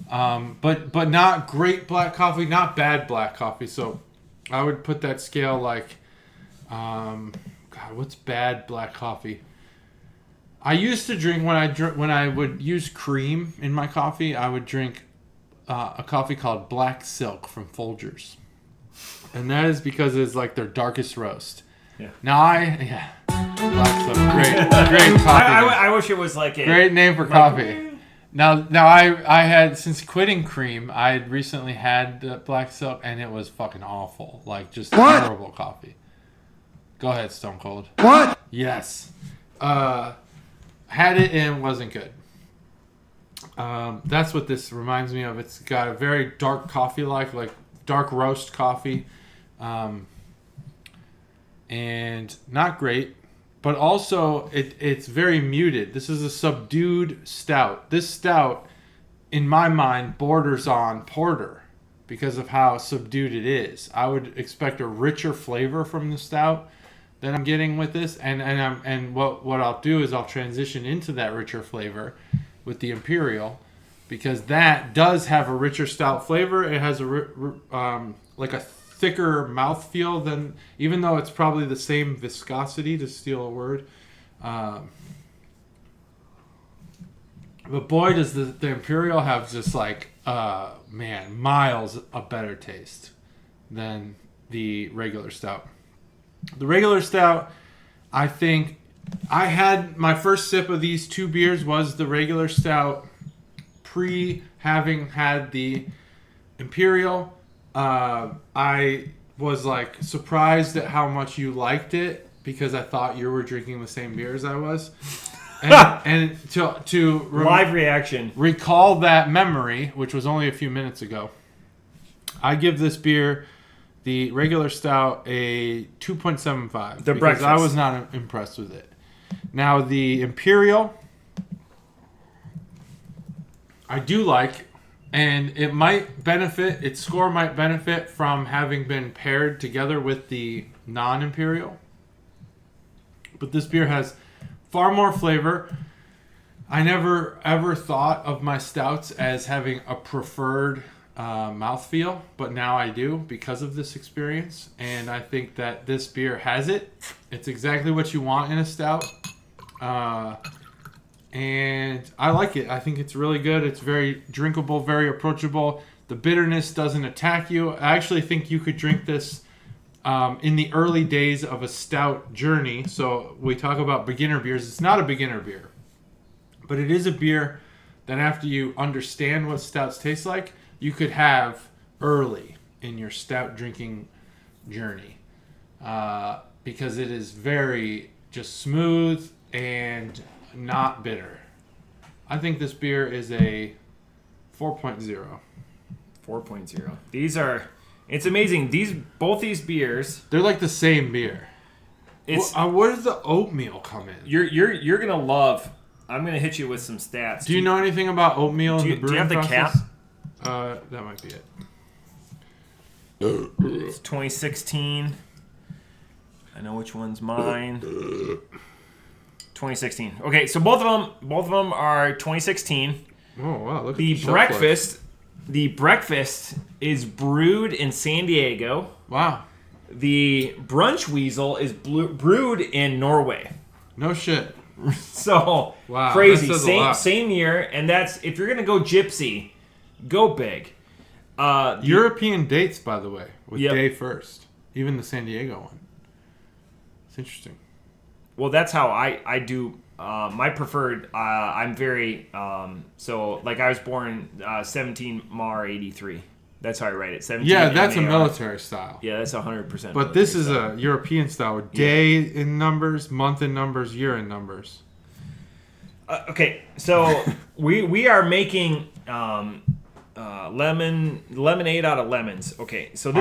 but not great black coffee, not bad black coffee. So I would put that scale like, God, what's bad black coffee? I used to drink when I would use cream in my coffee. I would drink a coffee called Black Silk from Folgers, and that is because it's like their darkest roast. Yeah. Now Black Silk, great coffee. I wish it was like a great name for coffee. Now I had, since quitting cream, I had recently had the Black Silk, and it was fucking awful, like just terrible coffee. Go ahead, Stone Cold. What? Yes. Had it and it wasn't good. That's what this reminds me of. It's got a very dark coffee like dark roast coffee. And not great, but also it's very muted. This is a subdued stout. This stout, in my mind, borders on porter because of how subdued it is. I would expect a richer flavor from the stout that I'm getting with this, and what I'll do is I'll transition into that richer flavor with the Imperial, because that does have a richer stout flavor. It has like a thicker mouthfeel than, even though it's probably the same viscosity, to steal a word. But boy, does the Imperial have just like miles a better taste than the regular stout. The regular stout, I think, I had my first sip of these two beers was the regular stout pre having had the Imperial. I was like surprised at how much you liked it, because I thought you were drinking the same beer as I was. And to live reaction, recall that memory, which was only a few minutes ago, I give this beer, the regular stout, a 2.75. The breakfast. I was not impressed with it. Now the Imperial, I do like. And it might benefit, its score might benefit from having been paired together with the non-imperial. But this beer has far more flavor. I never ever thought of my stouts as having a preferred mouthfeel, but now I do because of this experience. And I think that this beer has it. It's exactly what you want in a stout. And I like it. I think it's really good. It's very drinkable, very approachable. The bitterness doesn't attack you. I actually think you could drink this in the early days of a stout journey. So we talk about beginner beers. It's not a beginner beer, but it is a beer that after you understand what stouts taste like, you could have early in your stout drinking journey. Because it is very just smooth and not bitter. I think this beer is a 4.0. 4.0. It's amazing. Both these beers, they're like the same beer. Where does the oatmeal come in? You're gonna love. I'm gonna hit you with some stats. Do you know anything about oatmeal in the brewing Do you have the process? cap? That might be it. It's 2016. I know which one's mine. 2016. Okay, so both of them are 2016. Oh wow! Look at The breakfast is brewed in San Diego. Wow. The Bunch Weasel is brewed in Norway. No shit. So wow, crazy. Same year, and that's if you're gonna go gypsy, go big. European dates, by the way, with Yep. day first. Even the San Diego one. It's interesting. Well, that's how I do my preferred. I'm very so like I was born 17 Mar 83. That's how I write it. 17. Yeah, that's a MAR. military style. Yeah, that's 100%. But this is a European style with day in numbers, month in numbers, year in numbers. Okay, so we are making lemonade out of lemons. Okay, so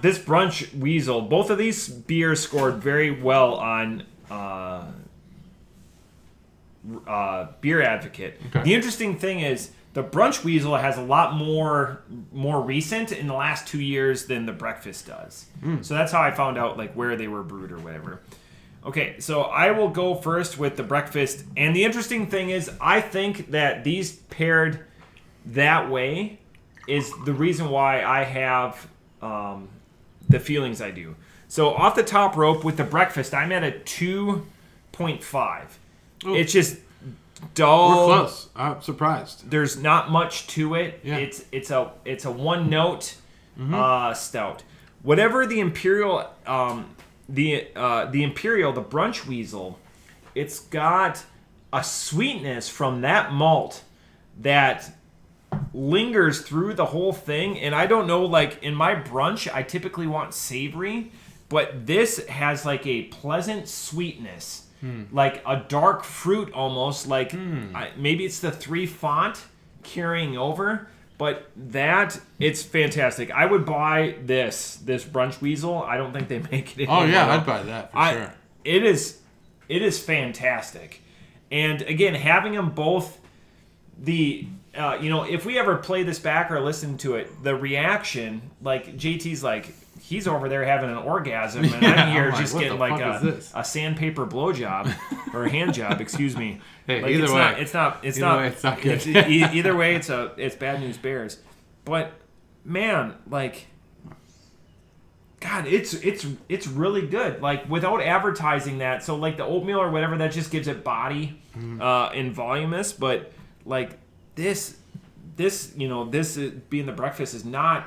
this Bunch Weasel, both of these beers scored very well on Beer Advocate. Okay. The interesting thing is the Bunch Weasel has a lot more recent in the last 2 years than the Breakfast does. So that's how I found out like where they were brewed or whatever. Okay, so I will go first with the Breakfast. And the interesting thing is I think that these paired that way is the reason why I have the feelings I do. So off the top rope with the Breakfast, I'm at a 2.5. Ooh. It's just dull. We're close. I'm surprised. There's not much to it. Yeah. It's a one note stout. Whatever the Imperial the Bunch Weasel, it's got a sweetness from that malt that lingers through the whole thing. And I don't know, like in my brunch, I typically want savory, but this has like a pleasant sweetness, like a dark fruit almost. Like maybe it's the 3 font carrying over, but it's fantastic. I would buy this Bunch Weasel. I don't think they make it anymore. Oh yeah, I'd buy that for sure. It is fantastic, and again, having them both, if we ever play this back or listen to it, the reaction, like JT's like, he's over there having an orgasm, and I'm here just getting like a sandpaper blowjob or a hand job, excuse me. Hey, like, either way, it's not good. either way, it's bad news bears. But man, like, God, it's really good. Like without advertising that, so like the oatmeal or whatever, that just gives it body and voluminous. But like this being the Breakfast is not.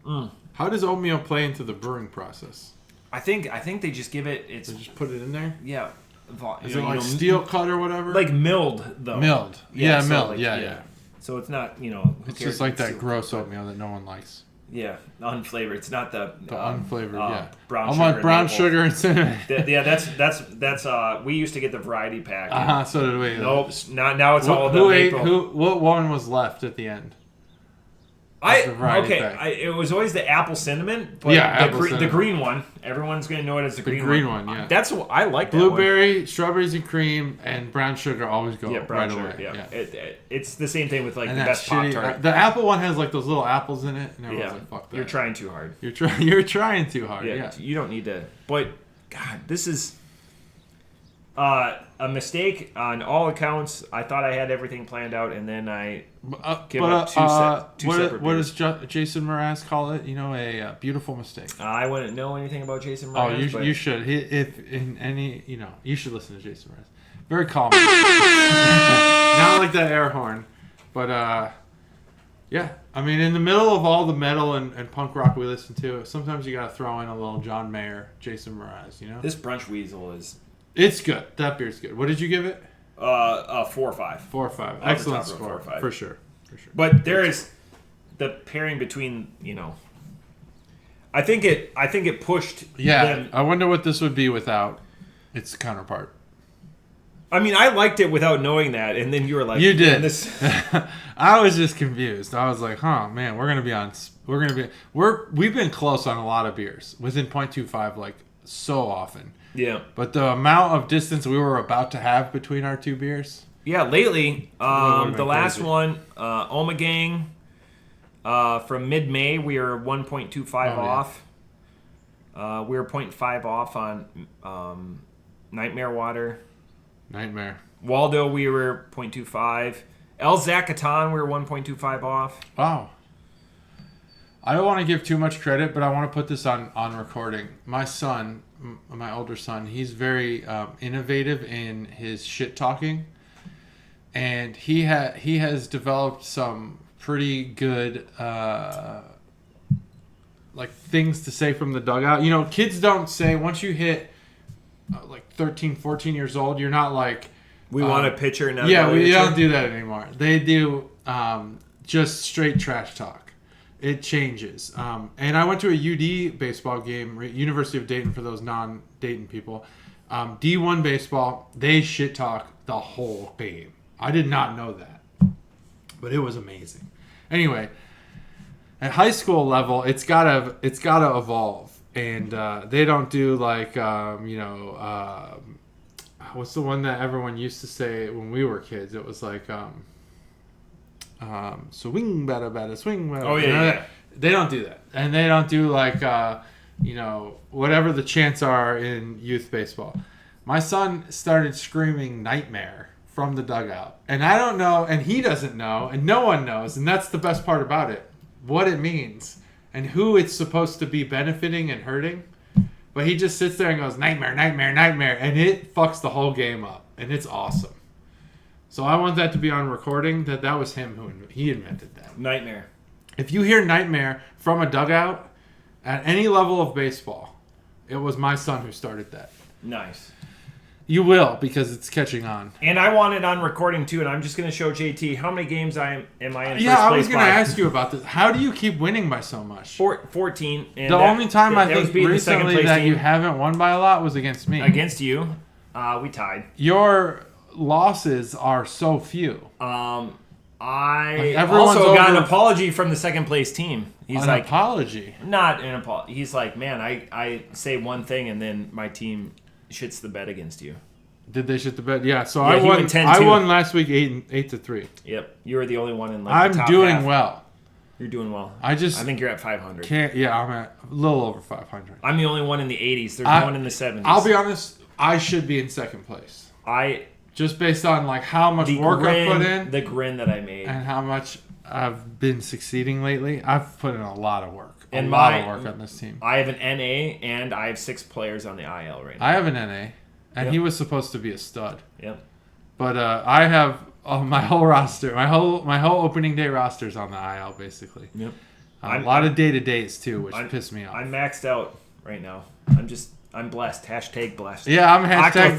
How does oatmeal play into the brewing process? I think they just give it. They just put it in there. Yeah. Is it like steel cut or whatever? Like milled though. Milled. Yeah, so milled. like, Yeah. So it's not It's just like that gross oatmeal that no one likes. Yeah, unflavored. It's not the unflavored. Yeah. Brown I sugar. want brown maple. sugar and cinnamon. That's we used to get the variety pack. So did we. Nope. Now it's all the maple. What one was left at the end? It was always the apple cinnamon, but the green one. Everyone's gonna know it as the green one. The green one, yeah. That's what I like. Blueberry, strawberries and cream, and brown sugar always go brown right sugar, away. Yeah. It's the same thing with like and the best Pop-Tart. The apple one has like those little apples in it, and everyone's like, "Fuck that." You're trying too hard. You're trying too hard. Yeah. You don't need to. But God, this is a mistake on all accounts. I thought I had everything planned out, and then I give up two separate. What does Jason Mraz call it? A beautiful mistake. I wouldn't know anything about Jason Mraz. You should. You should listen to Jason Mraz. Very calm. Not like that air horn, but yeah. I mean, in the middle of all the metal and punk rock we listen to, sometimes you gotta throw in a little John Mayer, Jason Mraz. This Bunch Weasel is. It's good. That beer's good. What did you give it? 4 or 5. 4 or 5. Excellent score. 4 or 5. For sure. But there is the pairing between, I think it pushed them. I wonder what this would be without its counterpart. I mean, I liked it without knowing that, and then you were like, "You did." I was just confused. I was like, "Huh, man, we've been close on a lot of beers within 0.25 like so often." Yeah. But the amount of distance we were about to have between our two beers. Yeah, lately, the last one, Omegang, from mid-May, we were 1.25 off. We were 0.5 off on Nightmare Water. Nightmare. Waldo, we were 0.25. El Zacatan, we were 1.25 off. Wow. I don't want to give too much credit, but I want to put this on recording. My son, my older son, he's very innovative in his shit talking, and he has developed some pretty good like things to say from the dugout. Kids don't say once you hit like 13, 14 years old, you're not like we want a pitcher now. Yeah, we don't do that anymore. They do just straight trash talk. It changes. And I went to a UD baseball game, University of Dayton for those non-Dayton people. D1 baseball, they shit talk the whole game. I did not know that. But it was amazing. Anyway, at high school level, it's gotta evolve. And they don't do like, what's the one that everyone used to say when we were kids? It was like... swing bada swing bada. Oh yeah. They don't do that, and they don't do like whatever the chants are in youth baseball. My son started screaming "Nightmare" from the dugout, and I don't know, and he doesn't know, and no one knows, and that's the best part about it, what it means and who it's supposed to be benefiting and hurting. But he just sits there and goes "Nightmare, nightmare, nightmare," and it fucks the whole game up, and it's awesome. So I want that to be on recording, that was him he invented that. Nightmare. If you hear "Nightmare" from a dugout at any level of baseball, it was my son who started that. Nice. You will, because it's catching on. And I want it on recording too, and I'm just going to show JT how many games am I in first place. Yeah, I was going to ask you about this. How do you keep winning by so much? 14. And the only time I think recently that you haven't won by a lot was against me. Against you. We tied. Your losses are so few. I also got an apology from the second place team. He's an apology? Not an apology. He's like, man, I say one thing and then my team shits the bed against you. Did they shit the bed? Yeah. So I won. I won last week 8-3. Yep. You were the only one in like I'm the top doing half. well. You're doing well. I think you're at 500. I'm at a little over 500. I'm the only one in the 80s. There's no one in the 70s. I'll be honest. I should be in second place. Just based on like how much work I put in, the grin that I made, and how much I've been succeeding lately. I've put in a lot of work. A lot of work on this team. I have an NA and I have 6 players on the IL right now. I have an NA, and he was supposed to be a stud. Yep. But I have my whole roster, my whole opening day roster's on the IL basically. Yep. A lot of day-to-days too, which piss me off. I'm maxed out right now. I'm blessed. #blessed. Yeah, I'm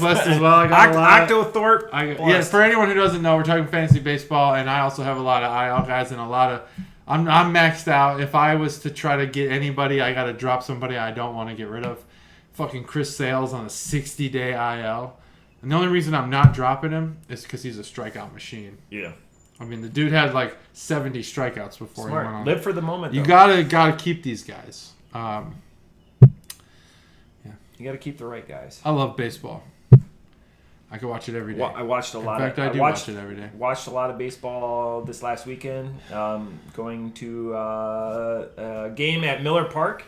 #blessed as well. I got a lot. Octothorpe. Yeah, for anyone who doesn't know, we're talking fantasy baseball, and I also have a lot of IL guys and a lot of. I'm maxed out. If I was to try to get anybody, I got to drop somebody I don't want to get rid of. Fucking Chris Sales on a 60-day IL. And the only reason I'm not dropping him is because he's a strikeout machine. Yeah. I mean, the dude had like 70 strikeouts before he went on. Live for the moment, though. You gotta keep these guys. Yeah. You gotta keep the right guys. I love baseball. I could watch it every day. Well, I watched a lot. In fact, I watch it every day. Watched a lot of baseball this last weekend. Going to a game at Miller Park.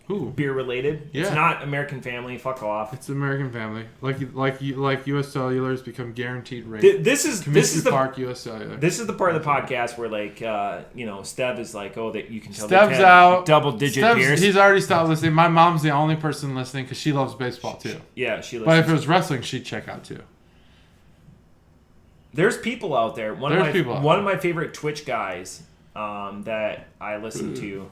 Ooh. Beer related. Yeah. It's not American Family. Fuck off. It's American Family. Like U.S. Cellular's become guaranteed rate. This is the Park U.S. Cellular. This is the part of the podcast where Steb is like, oh, that you can tell Steb's out. double-digit beers. He's already stopped listening. My mom's the only person listening because she loves baseball too. Yeah, she. But if it was wrestling, she'd check out too. There's people out there. One of my favorite Twitch guys that I listen to.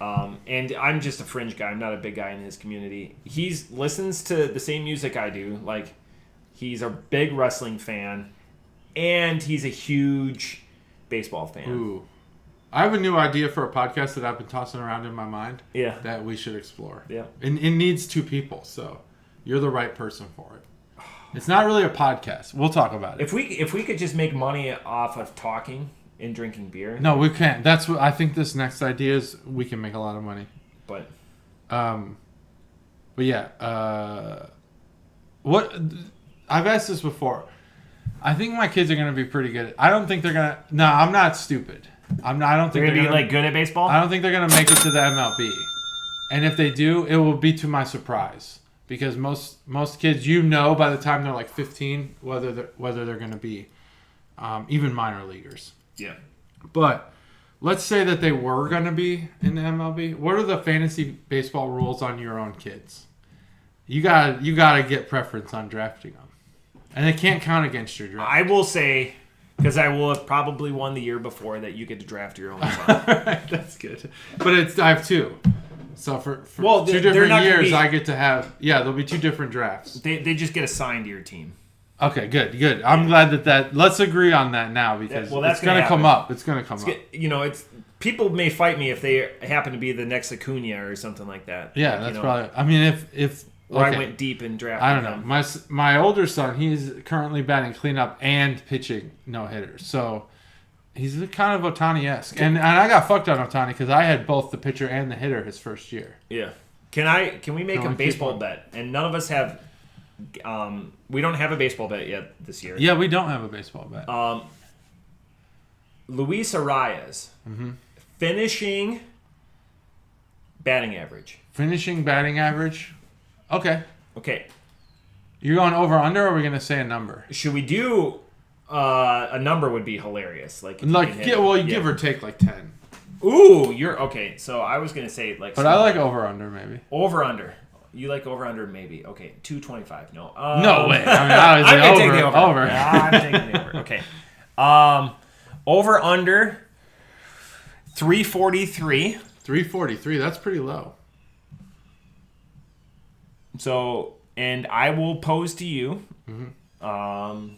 And I'm just a fringe guy. I'm not a big guy in his community. He listens to the same music I do. Like, he's a big wrestling fan, and he's a huge baseball fan. Ooh. I have a new idea for a podcast that I've been tossing around in my mind. Yeah. That we should explore. Yeah. And it needs 2 people, so you're the right person for it. It's not really a podcast. We'll talk about it. If we could just make money off of talking and drinking beer. No, we can't. That's what I think. This next idea is we can make a lot of money. But yeah. What I've asked this before. I think my kids are gonna be pretty good. I don't think they're gonna. No, I'm not stupid. I don't think they're gonna be like good at baseball. I don't think they're gonna make it to the MLB. And if they do, it will be to my surprise because most kids, by the time they're like 15, whether they're gonna be even minor leaguers. Yeah. But let's say that they were going to be in the MLB. What are the fantasy baseball rules on your own kids? You got to get preference on drafting them. And it can't count against your draft. I will say, because I will have probably won the year before, that you get to draft your own son. That's good. But I have 2. So for 2 different years, I get to have... Yeah, there'll be 2 different drafts. They just get assigned to your team. Okay, good. I'm glad that let's agree on that now because it's going to come up. It's going to come up. People may fight me if they happen to be the next Acuna or something like that. Yeah, that's probably. I mean, if I went deep in drafting. I don't know. My older son, he's currently batting cleanup and pitching no hitters, so he's kind of Ohtani-esque. And I got fucked on Ohtani because I had both the pitcher and the hitter his first year. Yeah. Can we make a baseball bet? And none of us have. We don't have a baseball bet yet this year. Yeah, we don't have a baseball bet. Luis Arias, finishing batting average. Finishing batting average? Okay. You're going over under, or are we going to say a number? Should we do a number? Would be hilarious. Give or take like 10. Ooh, you're okay. So I was going to say like. But I like over under maybe. Over under. You like over under maybe. Okay, 225. No. No way. I mean, I'm taking the over. Over. Yeah, I'm taking the over. Okay. Over under 343. 343. That's pretty low. So, and I will pose to you. Mm-hmm.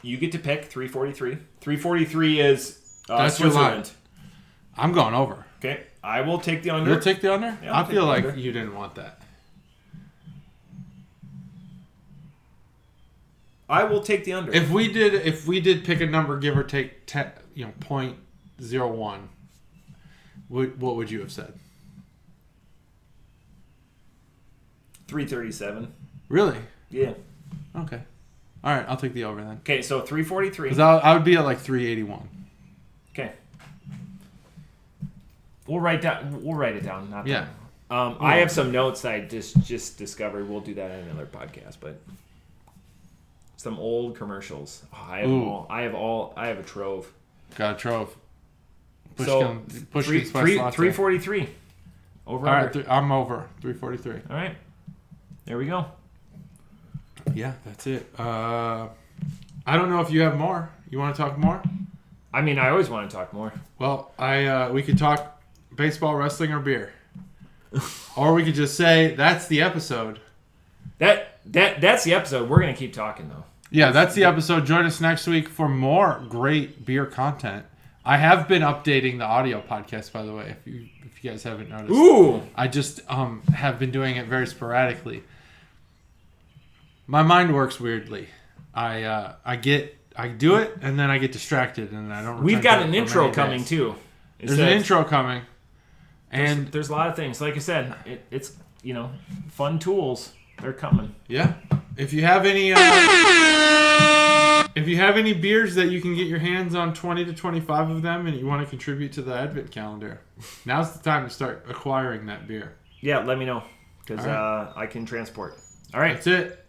You get to pick 343. 343 is that's your line. I'm going over. Okay. I will take the under. You'll take the under? Yeah, I feel like you didn't want that. I will take the under. If we did pick a number, give or take 10, 0.01, what would you have said? 337. Really? Yeah. Okay. All right, I'll take the over then. Okay, so 343. Because I would be at like 381. Okay. We'll write it down. Not yeah. I have some notes I just discovered. We'll do that in another podcast, but some old commercials. Oh, I have them all. I have a trove. Got a trove. So 343. Over. All right, I'm over 343. All right. There we go. Yeah, that's it. I don't know if you have more. You want to talk more? I mean, I always want to talk more. Well, we could talk baseball, wrestling, or beer, or we could just say that's the episode. That's the episode. We're gonna keep talking though. Yeah, that's the episode. Join us next week for more great beer content. I have been updating the audio podcast, by the way. If you guys haven't noticed, ooh, I just have been doing it very sporadically. My mind works weirdly. I get I do it and then I get distracted and I don't. We've got return an to it for intro many coming days. too. There's an intro coming, and there's a lot of things. Like I said, it's fun tools. They're coming. Yeah. If you have any beers that you can get your hands on 20 to 25 of them and you want to contribute to the Advent calendar, now's the time to start acquiring that beer. Yeah, let me know because All right. I can transport. All right. That's it.